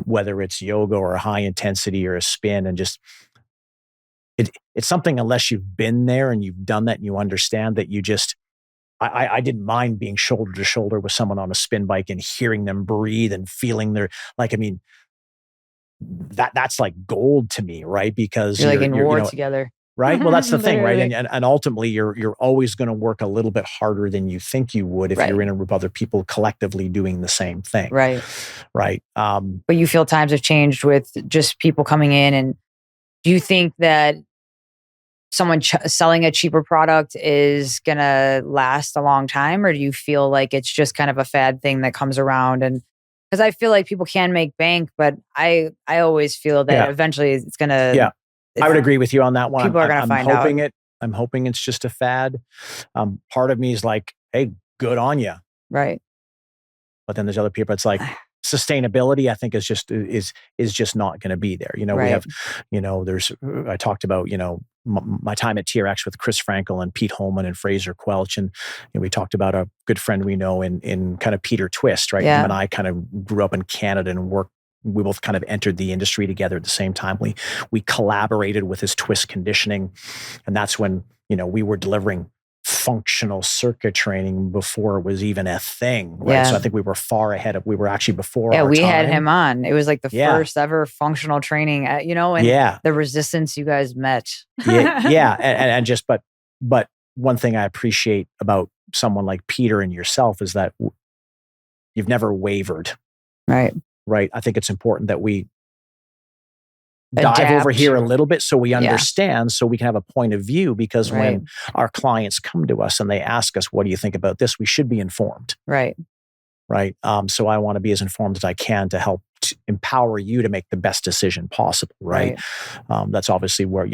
whether it's yoga or a high intensity or a spin, and just it's something, unless you've been there and you've done that and you understand that, I didn't mind being shoulder to shoulder with someone on a spin bike and hearing them breathe and feeling that's like gold to me, right? Because you're like in war together. Right. Well, that's the thing, right? And ultimately you're always going to work a little bit harder than you think you would if you're in a group of other people collectively doing the same thing. Right. Right. But you feel times have changed with just people coming in, and do you think that someone selling a cheaper product is going to last a long time? Or do you feel like it's just kind of a fad thing that comes around? And because I feel like people can make bank, but I always feel that eventually it's going to. Yeah, I would agree with you on that one. People are going to find out. I'm hoping it's just a fad. Part of me is like, hey, good on you. Right. But then there's other people, it's like, sustainability, I think, is just not going to be there. We have, I talked about, my time at TRX with Chris Frankel and Pete Holman and Fraser Quelch. And we talked about a good friend we know in kind of Peter Twist, right? Him and I kind of grew up in Canada and worked. We both kind of entered the industry together at the same time. We collaborated with his twist conditioning. And that's when, we were delivering functional circuit training before it was even a thing, right? Yeah. So I think we were far ahead of, we were actually before our we time. had him on. It was like the first ever functional training, and the resistance you guys met. And just, but one thing I appreciate about someone like Peter and yourself is that you've never wavered. Right. I think it's important that we dive over here a little bit so we understand, so we can have a point of view, because when our clients come to us and they ask us, what do you think about this? We should be informed. Right. So I want to be as informed as I can to help empower you to make the best decision possible. Right. That's obviously where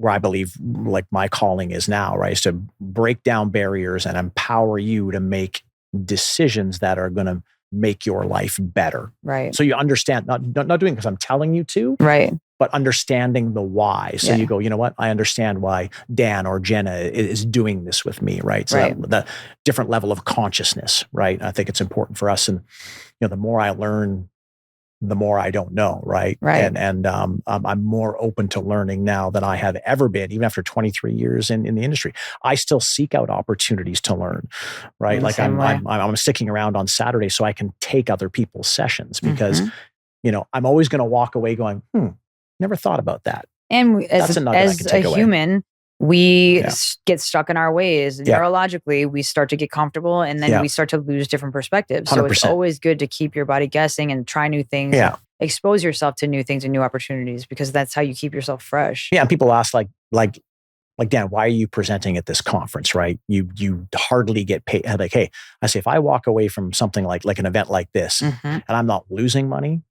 I believe like my calling is now, right? Is to break down barriers and empower you to make decisions that are going to make your life better. Right. So you understand, not doing it because I'm telling you to, right, but understanding the why. So you go, you know what? I understand why Dan or Jena is doing this with me, right? So the different level of consciousness, right? I think it's important for us. And the more I learn, the more I don't know, right? And I'm more open to learning now than I have ever been, even after 23 years in the industry. I still seek out opportunities to learn, right? Like I'm sticking around on Saturday so I can take other people's sessions, because I'm always going to walk away going, never thought about that. And as a human, we get stuck in our ways. Neurologically, we start to get comfortable, and then we start to lose different perspectives. 100%. So it's always good to keep your body guessing and try new things. Expose yourself to new things and new opportunities, because that's how you keep yourself fresh. Yeah. And people ask like, Dan, why are you presenting at this conference, right? You hardly get paid. Like, hey, I say, if I walk away from something like an event like this and I'm not losing money,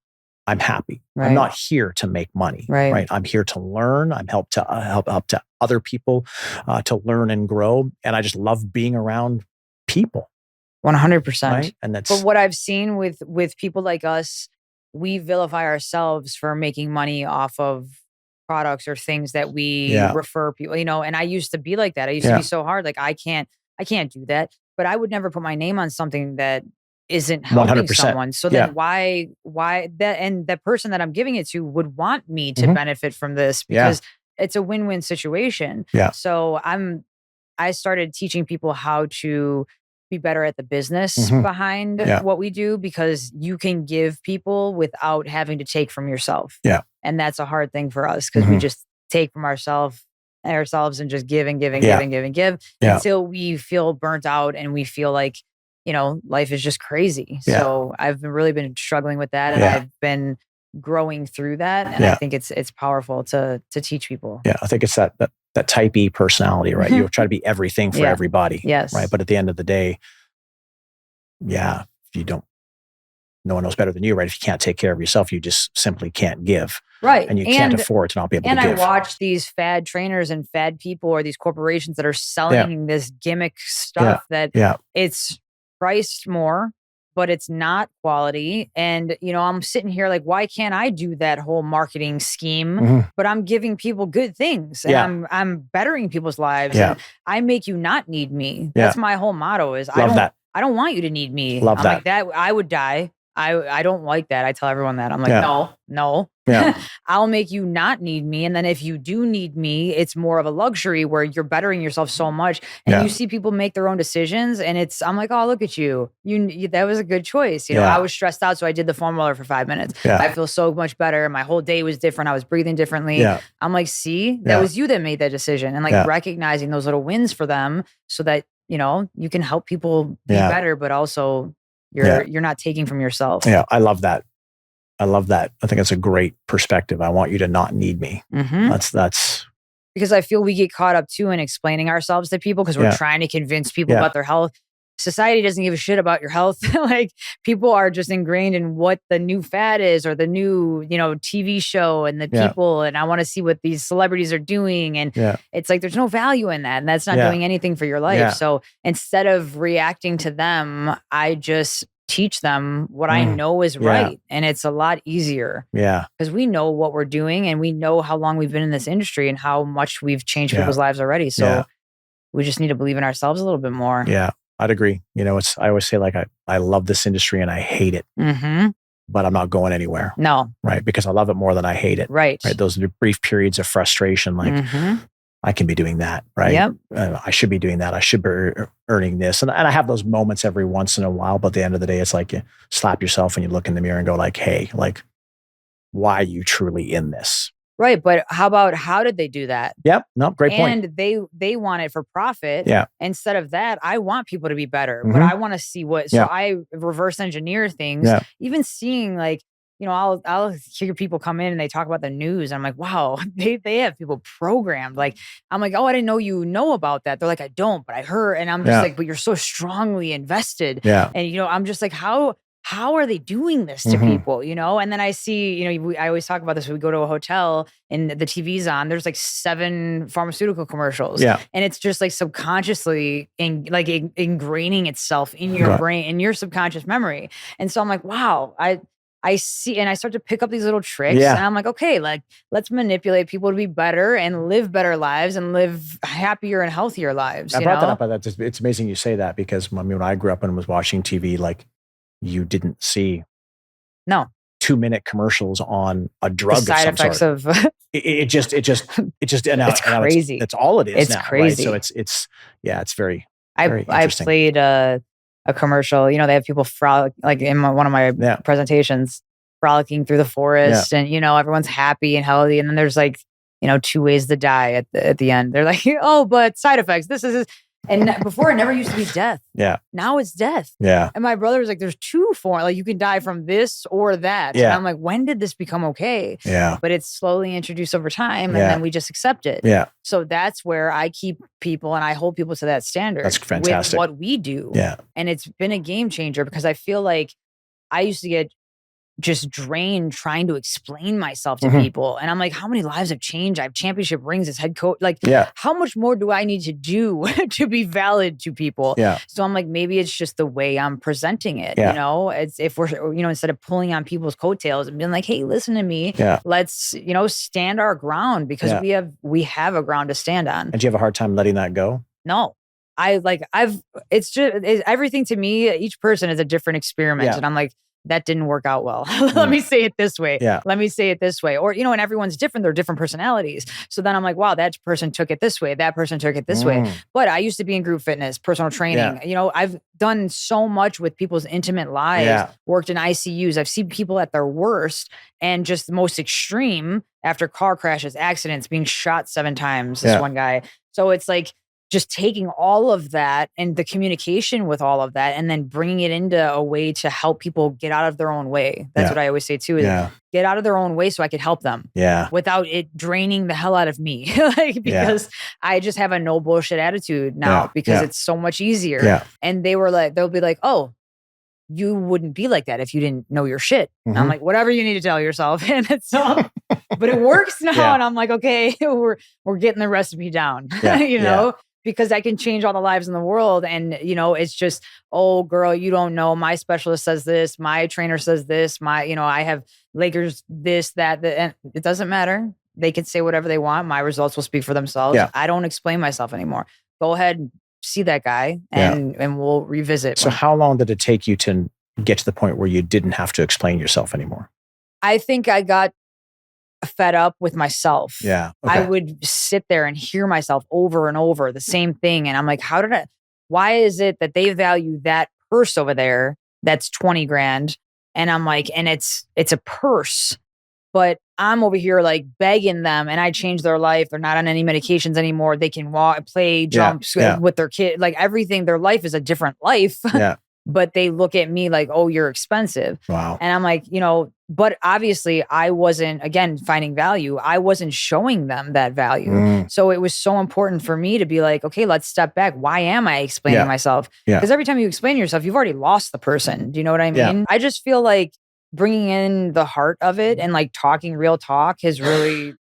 I'm happy. I'm not here to make money, right? I'm here to learn. I'm help to other people to learn and grow. And I just love being around people. 100%. Right? And that's, but what I've seen with people like us, we vilify ourselves for making money off of products or things that we refer people, and I used to be like that. I used to be so hard. Like I can't do that, but I would never put my name on something that isn't helping 100%. someone. So then why that, and that person that I'm giving it to would want me to benefit from this, because it's a win-win situation. So I started teaching people how to be better at the business behind what we do, because you can give people without having to take from yourself. And that's a hard thing for us, because we just take from ourselves and just give and give and give and give and give until we feel burnt out and we feel like, life is just crazy. So I've really been struggling with that, and I've been growing through that. And I think it's powerful to teach people. Yeah. I think it's that type E personality, right? You try to be everything for everybody. Yes. Right. But at the end of the day, if you don't, no one knows better than you, right? If you can't take care of yourself, you just simply can't give. Right. And you can't afford to not be able to give. And I watch these fad trainers and fad people, or these corporations that are selling this gimmick stuff that it's priced more, but it's not quality. And, I'm sitting here like, why can't I do that whole marketing scheme? But I'm giving people good things, and I'm bettering people's lives. And I make you not need me. That's my whole motto is I don't want you to need me. Love I'm that. like that. I would die. I don't like that. I tell everyone that. I'm like, no. I'll make you not need me. And then if you do need me, it's more of a luxury where you're bettering yourself so much. And you see people make their own decisions. And I'm like, oh, look at you. That was a good choice. I was stressed out, so I did the foam roller for 5 minutes. I feel so much better. My whole day was different. I was breathing differently. I'm like, see, that was you that made that decision. And like recognizing those little wins for them, so that, you can help people be better, but also you're not taking from yourself. Yeah. I love that. I think that's a great perspective. I want you to not need me. That's because I feel we get caught up too in explaining ourselves to people, because we're trying to convince people about their health. Society doesn't give a shit about your health. Like people are just ingrained in what the new fad is, or the new, TV show, and the people. And I want to see what these celebrities are doing. And it's like, there's no value in that. And that's not doing anything for your life. So instead of reacting to them, I just teach them what I know is right. And it's a lot easier. Yeah. Because we know what we're doing and we know how long we've been in this industry and how much we've changed people's lives already. So we just need to believe in ourselves a little bit more. Yeah. I'd agree. You know, I always say, like, I love this industry and I hate it, but I'm not going anywhere. No. Right. Because I love it more than I hate it. Right. Those brief periods of frustration, like, I can be doing that. Right. Yep. I should be doing that. I should be earning this. And I have those moments every once in a while, but at the end of the day, it's like you slap yourself and you look in the mirror and go like, hey, like, why are you truly in this? Right. But how did they do that? Yep. No, great point. And they want it for profit. Yeah. Instead of that, I want people to be better, but I want to see so I reverse engineer things. Yeah. Even seeing, like, you know, I'll hear people come in and they talk about the news. And I'm like, wow, they have people programmed. Like, I'm like, oh, I didn't know you know about that. They're like, I don't, but I heard. And I'm just like, but you're so strongly invested. Yeah. And, you know, I'm just like, how are they doing this to people, you know? And then I see, you know, I always talk about this. When we go to a hotel and the TV's on, there's like 7 pharmaceutical commercials. Yeah. And it's just like subconsciously ingraining itself in your brain, in your subconscious memory. And so I'm like, wow, I see, and I start to pick up these little tricks and I'm like, okay, like, let's manipulate people to be better and live better lives and live happier and healthier lives. I brought that up. It's amazing you say that, because I mean, when I grew up and was watching TV, like, you didn't see 2-minute commercials on a drug. The side effects of it just it's crazy. That's all it is. It's now, crazy. Right? So it's very I played a commercial. You know, they have people frolic, like in one of my presentations, frolicking through the forest, and you know, everyone's happy and healthy. And then there's like, you know, 2 ways to die at the end. They're like, oh, but side effects. This is. And before, it never used to be death. Yeah. Now it's death. Yeah. And my brother was like, there's 2 forms. Like, you can die from this or that. Yeah. And I'm like, when did this become okay? Yeah. But it's slowly introduced over time, and then we just accept it. Yeah. So that's where I keep people and I hold people to that standard. That's fantastic. With what we do. Yeah. And it's been a game changer, because I feel like I used to get just drained trying to explain myself to people. And I'm like, how many lives have changed? I have championship rings as head coach. Like, how much more do I need to do to be valid to people? Yeah. So I'm like, maybe it's just the way I'm presenting it. You know, it's, if we're, you know, instead of pulling on people's coattails and being like, hey, listen to me, let's, you know, stand our ground, because we have a ground to stand on. And do you have a hard time letting that go? No. It's everything to me. Each person is a different experiment. And I'm like, that didn't work out well. Let me say it this way. Yeah. Let me say it this way. Or, you know, and everyone's different. They're different personalities. So then I'm like, wow, that person took it this way. That person took it this way. But I used to be in group fitness, personal training. You know, I've done so much with people's intimate lives, worked in ICUs. I've seen people at their worst and just the most extreme after car crashes, accidents, being shot 7 times, this one guy. So it's like, just taking all of that and the communication with all of that, and then bringing it into a way to help people get out of their own way. That's what I always say too, is get out of their own way so I could help them without it draining the hell out of me. Like, because I just have a no bullshit attitude now, because it's so much easier. Yeah. And they'll be like, oh, you wouldn't be like that if you didn't know your shit. And I'm like, whatever you need to tell yourself. And it's but it works now. And I'm like, okay, we're getting the recipe down, you know? Because I can change all the lives in the world. And, you know, it's just, oh, girl, you don't know. My specialist says this. My trainer says this. You know, I have Lakers, this, that, and it doesn't matter. They can say whatever they want. My results will speak for themselves. Yeah. I don't explain myself anymore. Go ahead and see that guy and we'll revisit. So how long did it take you to get to the point where you didn't have to explain yourself anymore? I think I got fed up with myself. Yeah. Okay. I would sit there and hear myself over and over the same thing. And I'm like, why is it that they value that purse over there that's 20 grand? And I'm like, and it's a purse, but I'm over here like begging them, and I changed their life. They're not on any medications anymore. They can walk, play, jump with their kid, like everything. Their life is a different life. Yeah. But they look at me like, oh, you're expensive. Wow. And I'm like, you know, but obviously I wasn't, again, finding value. I wasn't showing them that value. So it was so important for me to be like, okay, let's step back. Why am I explaining myself? Because every time you explain yourself, you've already lost the person. Do you know what I mean? I just feel like bringing in the heart of it and like talking real talk has really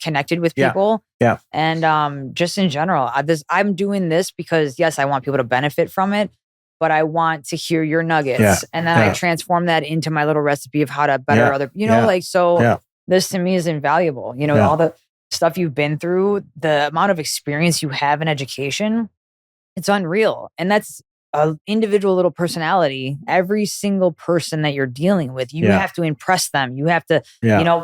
connected with people. Yeah. And just in general, I'm doing this because, yes, I want people to benefit from it. but I want to hear your nuggets. And then I transform that into my little recipe of how to better other, this to me is invaluable. All the stuff you've been through, the amount of experience you have in education, it's unreal. And that's an individual little personality. Every single person that you're dealing with, you have to impress them. You have to,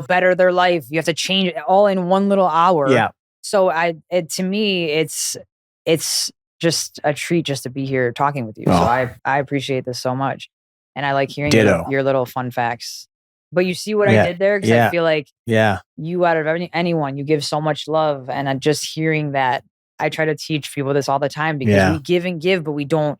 better their life. You have to change it all in one little hour. Yeah. So to me, it's just a treat just to be here talking with you. So I appreciate this so much. And I like hearing your little fun facts. But you see what I did there? Because I feel like you, out of anyone, you give so much love. And I'm just hearing that. I try to teach people this all the time because we give and give, but we don't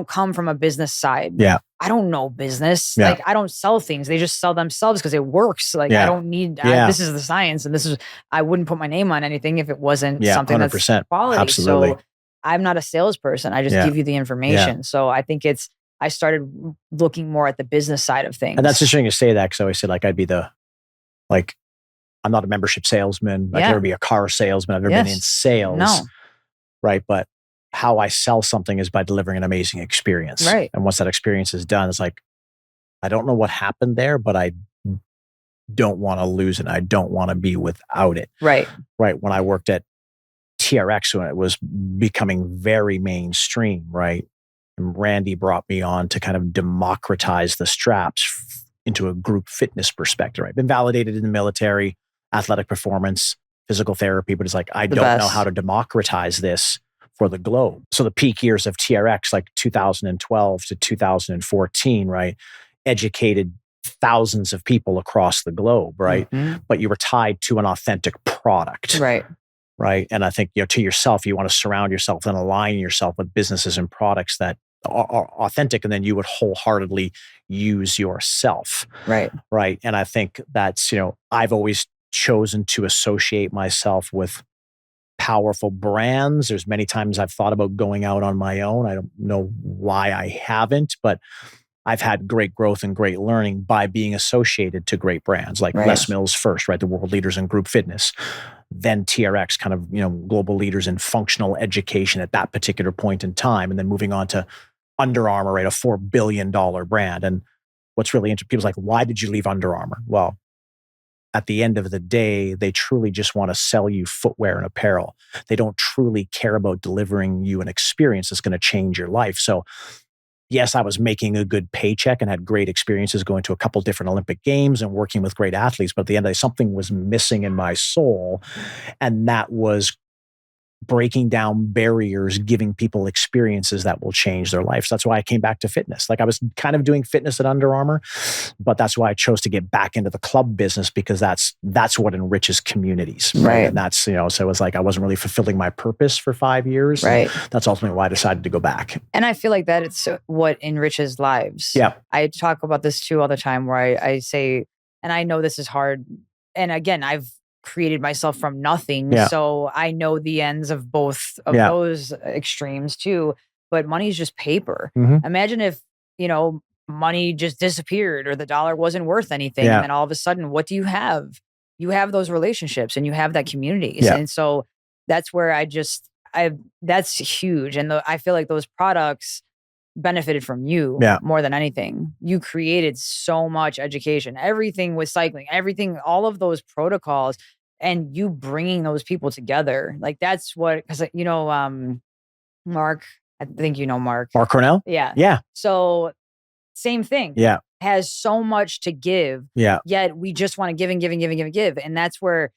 come from a business side. Yeah. I don't know business. Like, I don't sell things. They just sell themselves because it works. Like, I don't need, this is the science. And I wouldn't put my name on anything if it wasn't something 100%. That's quality. Absolutely. So I'm not a salesperson. I just give you the information. So I think I started looking more at the business side of things. And that's interesting to say that, because I always said, I'd be I'm not a membership salesman. I've never be a car salesman. I've never been in sales. No. Right. But how I sell something is by delivering an amazing experience. Right. And once that experience is done, it's like, I don't know what happened there, but I don't want to lose it. I don't want to be without it. Right. Right. When I worked at TRX, when it was becoming very mainstream, right? And Randy brought me on to kind of democratize the straps into a group fitness perspective, right? Been validated in the military, athletic performance, physical therapy, but it's like, I don't know how to democratize this for the globe. So the peak years of TRX, like 2012 to 2014, right? Educated thousands of people across the globe, right? Mm-hmm. But you were tied to an authentic product. Right. Right. And I think, to yourself, you want to surround yourself and align yourself with businesses and products that are authentic, and then you would wholeheartedly use yourself. Right. Right. And I think that's, I've always chosen to associate myself with powerful brands. There's many times I've thought about going out on my own. I don't know why I haven't, but I've had great growth and great learning by being associated to great brands like Les Mills first, right? The world leaders in group fitness. Then TRX, kind of, global leaders in functional education at that particular point in time. And then moving on to Under Armour, right? A $4 billion brand. And what's really interesting, people's like, why did you leave Under Armour? Well, at the end of the day, they truly just want to sell you footwear and apparel. They don't truly care about delivering you an experience that's going to change your life. So yes, I was making a good paycheck and had great experiences going to a couple different Olympic Games and working with great athletes. But at the end of the day, something was missing in my soul. And that was breaking down barriers, giving people experiences that will change their life. So that's why I came back to fitness. Like, I was kind of doing fitness at Under Armour, but that's why I chose to get back into the club business, because that's what enriches communities. Right. And that's, so it was like, I wasn't really fulfilling my purpose for 5 years. Right. That's ultimately why I decided to go back. And I feel like that it's what enriches lives. Yeah. I talk about this too all the time, where I say, and I know this is hard. And again, I've created myself from nothing. Yeah. So I know the ends of both of those extremes too. But money is just paper. Mm-hmm. Imagine if, money just disappeared or the dollar wasn't worth anything. Yeah. And then all of a sudden, what do you have? You have those relationships and you have that community. Yeah. And so that's where that's huge. And I feel like those products benefited from you more than anything. You created so much education, everything with cycling, everything, all of those protocols, and you bringing those people together. Like, that's what, because, Mark, I think Mark. Mark Cornell? Yeah. Yeah. So same thing. Yeah. Has so much to give. Yeah. Yet we just want to give and give and give and give and give. And that's where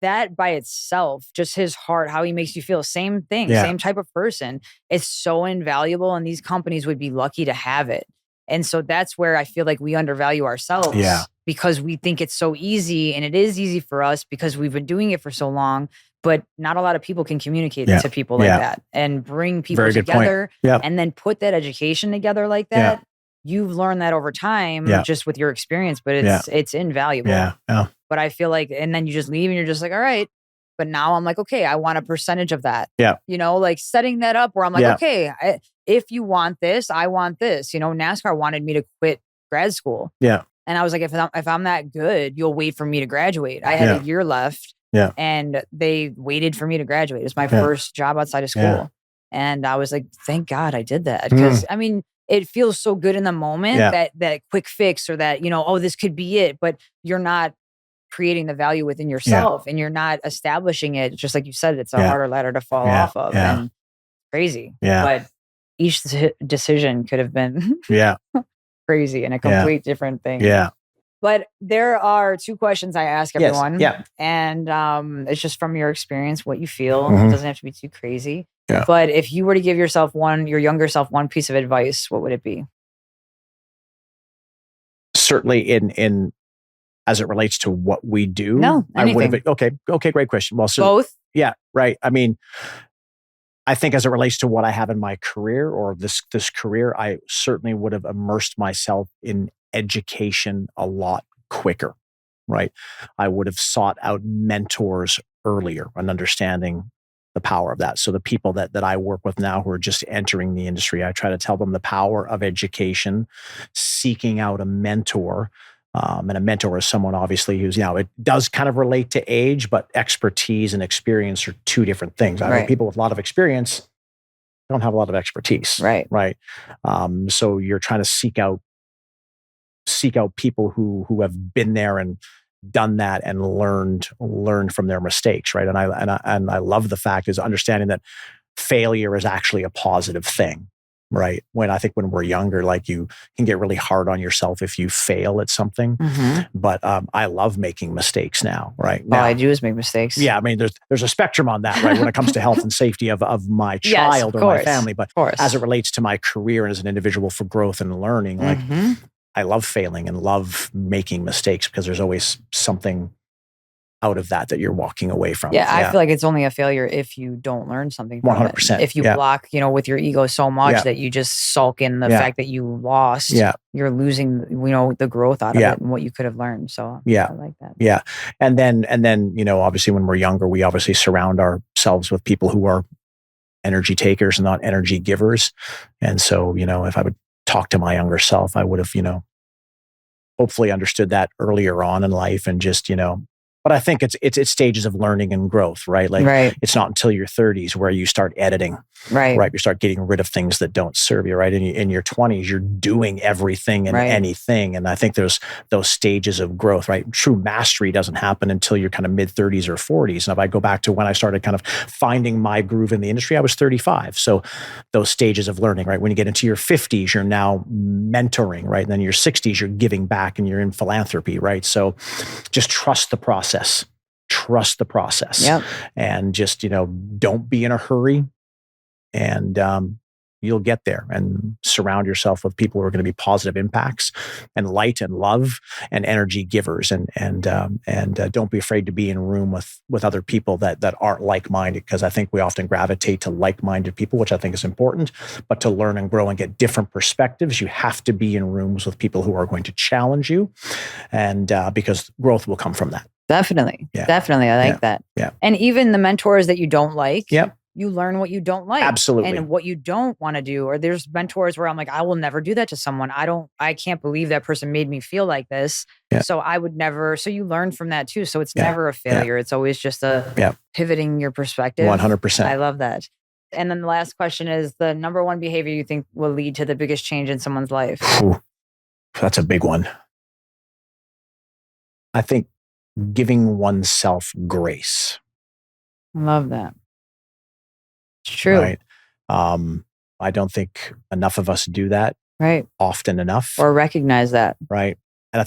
that by itself, just his heart, how he makes you feel, same thing, same type of person. It's so invaluable, and these companies would be lucky to have it. And so that's where I feel like we undervalue ourselves because we think it's so easy, and it is easy for us because we've been doing it for so long, but not a lot of people can communicate to people like that and bring people together and then put that education together like that. You've learned that over time just with your experience, but it's invaluable. Yeah. But I feel like, and then you just leave and you're just like, all right. But now I'm like, okay, I want a percentage of that. Yeah. Like setting that up where I'm like, okay, if you want this, I want this. NASCAR wanted me to quit grad school. Yeah. And I was like, if I'm that good, you'll wait for me to graduate. I had a year left. Yeah. And they waited for me to graduate. It was my first job outside of school. And I was like, thank God I did that. Because I mean, it feels so good in the moment that quick fix or that, oh, this could be it, but you're not creating the value within yourself and you're not establishing it. Just like you said, it's a harder ladder to fall off of and crazy. But each decision could have been crazy and a complete different thing. But there are 2 questions I ask everyone. And it's just from your experience, what you feel. It doesn't have to be too crazy. But if you were to give your younger self one piece of advice, what would it be? Certainly in as it relates to what we do. No, anything. I would have, okay, great question. Well, so both? Yeah, right. I mean, I think as it relates to what I have in my career or this career, I certainly would have immersed myself in education a lot quicker, right? I would have sought out mentors earlier and understanding the power of that. So the people that I work with now who are just entering the industry, I try to tell them the power of education, seeking out a mentor. And a mentor is someone obviously who's, it does kind of relate to age, but expertise and experience are 2 different things. I know people with a lot of experience don't have a lot of expertise. Right. So you're trying to seek out people who have been there and done that and learned from their mistakes. Right. And I love the fact is understanding that failure is actually a positive thing. Right. When we're younger, like you can get really hard on yourself if you fail at something. But I love making mistakes now. Right. Now, all I do is make mistakes. Yeah. I mean, there's a spectrum on that, right? When it comes to health and safety of my child or my family. But as it relates to my career and as an individual for growth and learning, like I love failing and love making mistakes because there's always something out of that you're walking away from. I feel like it's only a failure if you don't learn something from 100%. it. If you block, with your ego so much that you just sulk in the fact that you lost, you're losing, the growth out of it and what you could have learned. So I like that. Yeah. And then, obviously when we're younger, we obviously surround ourselves with people who are energy takers and not energy givers. And so, if I would talk to my younger self, I would have, hopefully understood that earlier on in life and just, but I think it's stages of learning and growth, right? Like it's not until your 30s where you start editing, right? You start getting rid of things that don't serve you, right? In your 20s, you're doing everything and anything. And I think there's those stages of growth, right? True mastery doesn't happen until you're kind of mid 30s or 40s. And if I go back to when I started kind of finding my groove in the industry, I was 35. So those stages of learning, right? When you get into your 50s, you're now mentoring, right? And then your 60s, you're giving back and you're in philanthropy, right? So just trust the process. Trust the process and just, don't be in a hurry and you'll get there and surround yourself with people who are going to be positive impacts and light and love and energy givers and don't be afraid to be in a room with other people that aren't like-minded because I think we often gravitate to like-minded people, which I think is important, but to learn and grow and get different perspectives, you have to be in rooms with people who are going to challenge you and because growth will come from that. Definitely. Definitely. I like that. Yeah. And even the mentors that you don't like, you learn what you don't like. Absolutely. And what you don't want to do. Or there's mentors where I'm like, I will never do that to someone. I can't believe that person made me feel like this. So I would never. So you learn from that too. So it's never a failure. It's always just pivoting your perspective. 100%. I love that. And then the last question is the number one behavior you think will lead to the biggest change in someone's life? Ooh, that's a big one. I think giving oneself grace. Love that. It's true. Right. I don't think enough of us do that. Right. Often enough. Or recognize that. Right. And I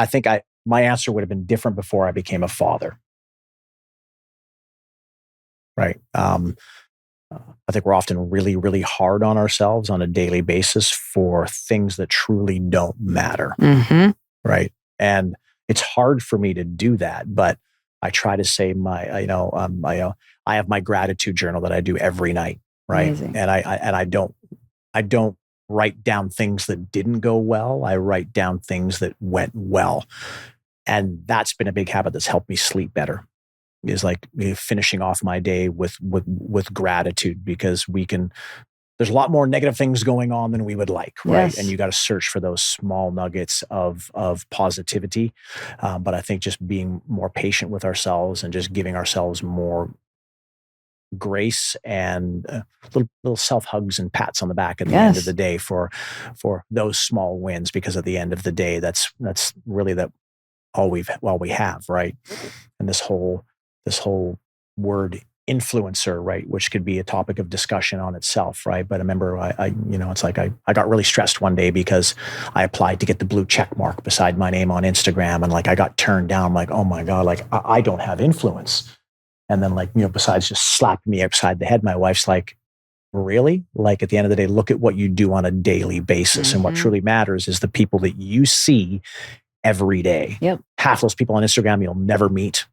think my answer would have been different before I became a father. Right. I think we're often really, really hard on ourselves on a daily basis for things that truly don't matter. Right. And it's hard for me to do that, but I try to say I have my gratitude journal that I do every night, right? Amazing. And I don't write down things that didn't go well. I write down things that went well, and that's been a big habit that's helped me sleep better. Is like finishing off my day with gratitude because there's a lot more negative things going on than we would like, right? Yes. And you got to search for those small nuggets of positivity. But I think just being more patient with ourselves and just giving ourselves more grace and little self hugs and pats on the back at the end of the day for those small wins, because at the end of the day, that's really all we have, right? And this whole word influencer, right, which could be a topic of discussion on itself, right? But I remember it's like I got really stressed one day because I applied to get the blue check mark beside my name on Instagram, and like I got turned down. I'm like, oh my God, like I don't have influence. And then besides just slapping me upside the head, my wife's like, really? Like at the end of the day, look at what you do on a daily basis. And what truly matters is the people that you see every day. Yep. Half those people on Instagram you'll never meet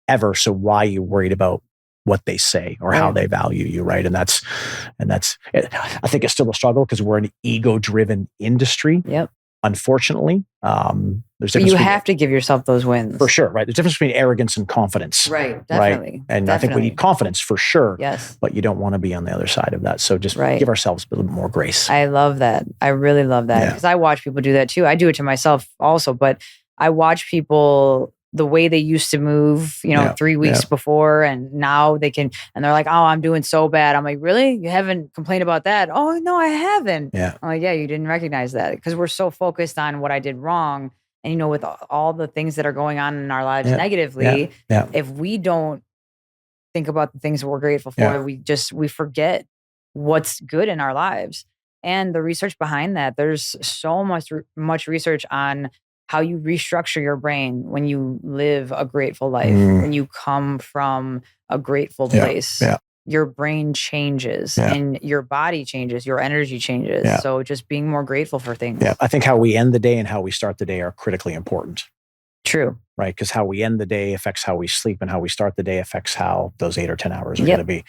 ever. So why are you worried about what they say or how they value you, right? And that's I think it's still a struggle because we're an ego-driven industry. Yep. Unfortunately, there's you have to give yourself those wins for sure, right? There's a difference between arrogance and confidence, right? Definitely, right? And I think we need confidence for sure. Yes, but you don't want to be on the other side of that. So just give ourselves a little bit more grace. I love that. I really love that because I watch people do that too. I do it to myself also, but I watch people the way they used to move, 3 weeks before, and now they can, and they're like, oh, I'm doing so bad. I'm like, really? You haven't complained about that? Oh, no, I haven't. Yeah. I'm like, yeah, you didn't recognize that because we're so focused on what I did wrong. And, with all the things that are going on in our lives negatively, if we don't think about the things that we're grateful for, we forget what's good in our lives. And the research behind that, there's so much research on how you restructure your brain when you live a grateful life, when you come from a grateful place. Your brain changes and your body changes, your energy changes. So just being more grateful for things. Yeah, I think how we end the day and how we start the day are critically important. True. Right? Because how we end the day affects how we sleep, and how we start the day affects how those 8 or 10 hours are going to be.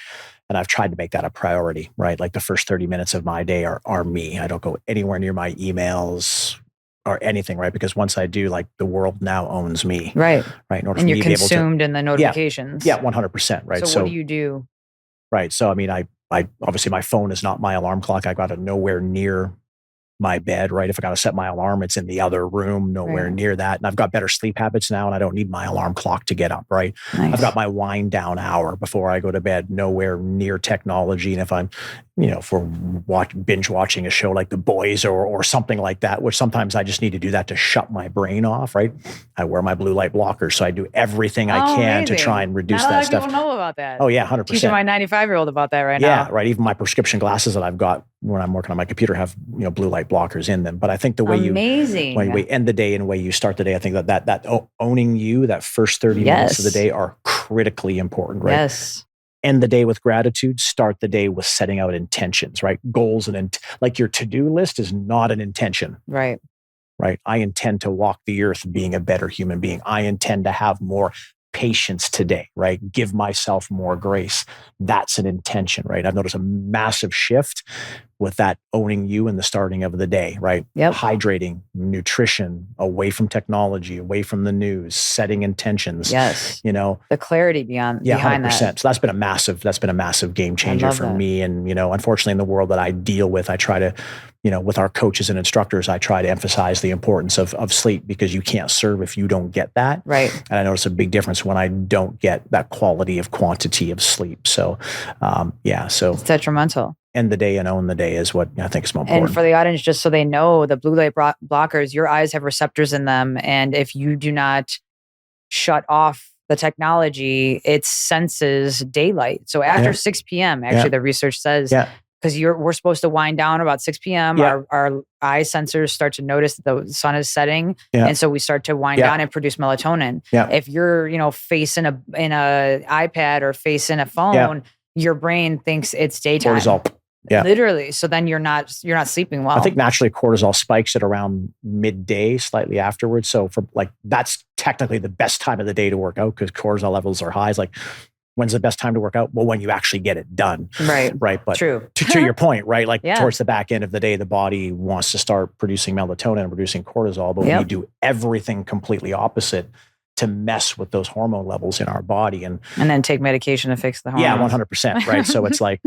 And I've tried to make that a priority, right? Like the first 30 minutes of my day are me. I don't go anywhere near my emails or anything, right? Because once I do, like the world now owns me. Right. Right. In order and for you're me to be able to, consumed in the notifications. Yeah, 100%. Right. So what do you do? Right. So, I mean, I obviously my phone is not my alarm clock. I got it nowhere near my bed, right? If I got to set my alarm, it's in the other room, nowhere near that. And I've got better sleep habits now, and I don't need my alarm clock to get up, right? Nice. I've got my wind down hour before I go to bed, nowhere near technology. And if I'm, for binge watching a show like The Boys or something like that, which sometimes I just need to do that to shut my brain off, right? I wear my blue light blockers. So I do everything I can to try and reduce that stuff. Not a lot of people know about that. Oh yeah, 100%. Teaching my 95-year-old about that now. Yeah, right. Even my prescription glasses that I've got when I'm working on my computer have, blue light blockers in them. But I think the way when you end the day and the way you start the day, I think that owning you, that first 30 minutes of the day are critically important, right? Yes. End the day with gratitude, start the day with setting out intentions, right? Goals like your to-do list is not an intention. Right. Right. I intend to walk the earth being a better human being. I intend to have more patience today, right? Give myself more grace. That's an intention, right? I've noticed a massive shift with that owning you in the starting of the day, right? Yep. Hydrating, nutrition, away from technology, away from the news, setting intentions. Yes. The clarity behind 100%. that. So that's been a massive game changer for me. And, unfortunately in the world that I deal with, I try to, with our coaches and instructors, I try to emphasize the importance of sleep, because you can't serve if you don't get that. Right. And I notice a big difference when I don't get that quality of quantity of sleep. So, so it's detrimental. End the day and own the day is what I think is more important. And for the audience, just so they know, the blue light blockers, your eyes have receptors in them. And if you do not shut off the technology, it senses daylight. So after 6 p.m., actually the research says, because we're supposed to wind down about 6 p.m. Our eye sensors start to notice that the sun is setting, and so we start to wind down and produce melatonin. If you're facing an iPad or facing a phone, your brain thinks it's daytime. Cortisol. Yeah. Literally. So then you're not sleeping well. I think naturally cortisol spikes at around midday, slightly afterwards. So that's technically the best time of the day to work out, because cortisol levels are high. It's like, when's the best time to work out? Well, when you actually get it done. Right. Right. But true. To your point, right? Like towards the back end of the day, the body wants to start producing melatonin and producing cortisol, but we do everything completely opposite to mess with those hormone levels in our body. And then take medication to fix the hormones. Yeah, 100%. Right. So it's like,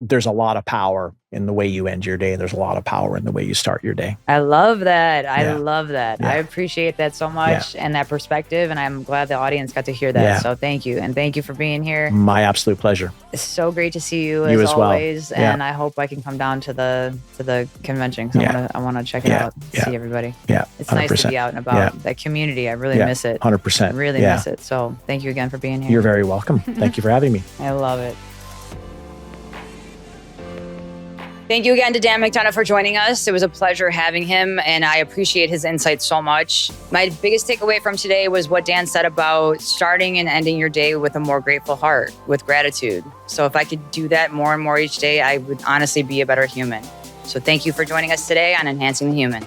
there's a lot of power in the way you end your day. There's a lot of power in the way you start your day. I love that. I love that. Yeah. I appreciate that so much and that perspective. And I'm glad the audience got to hear that. Yeah. So thank you. And thank you for being here. My absolute pleasure. It's so great to see you You as as well. always. Yeah. And I hope I can come down to the convention because I want to check it out, see everybody. Yeah. It's 100%. nice to be out and about. That community, I really miss it. 100%. I really miss it. So thank you again for being here. You're very welcome. Thank you for having me. I love it. Thank you again to Dan McDonogh for joining us. It was a pleasure having him, and I appreciate his insights so much. My biggest takeaway from today was what Dan said about starting and ending your day with a more grateful heart, with gratitude. So if I could do that more and more each day, I would honestly be a better human. So thank you for joining us today on Enhancing the Human.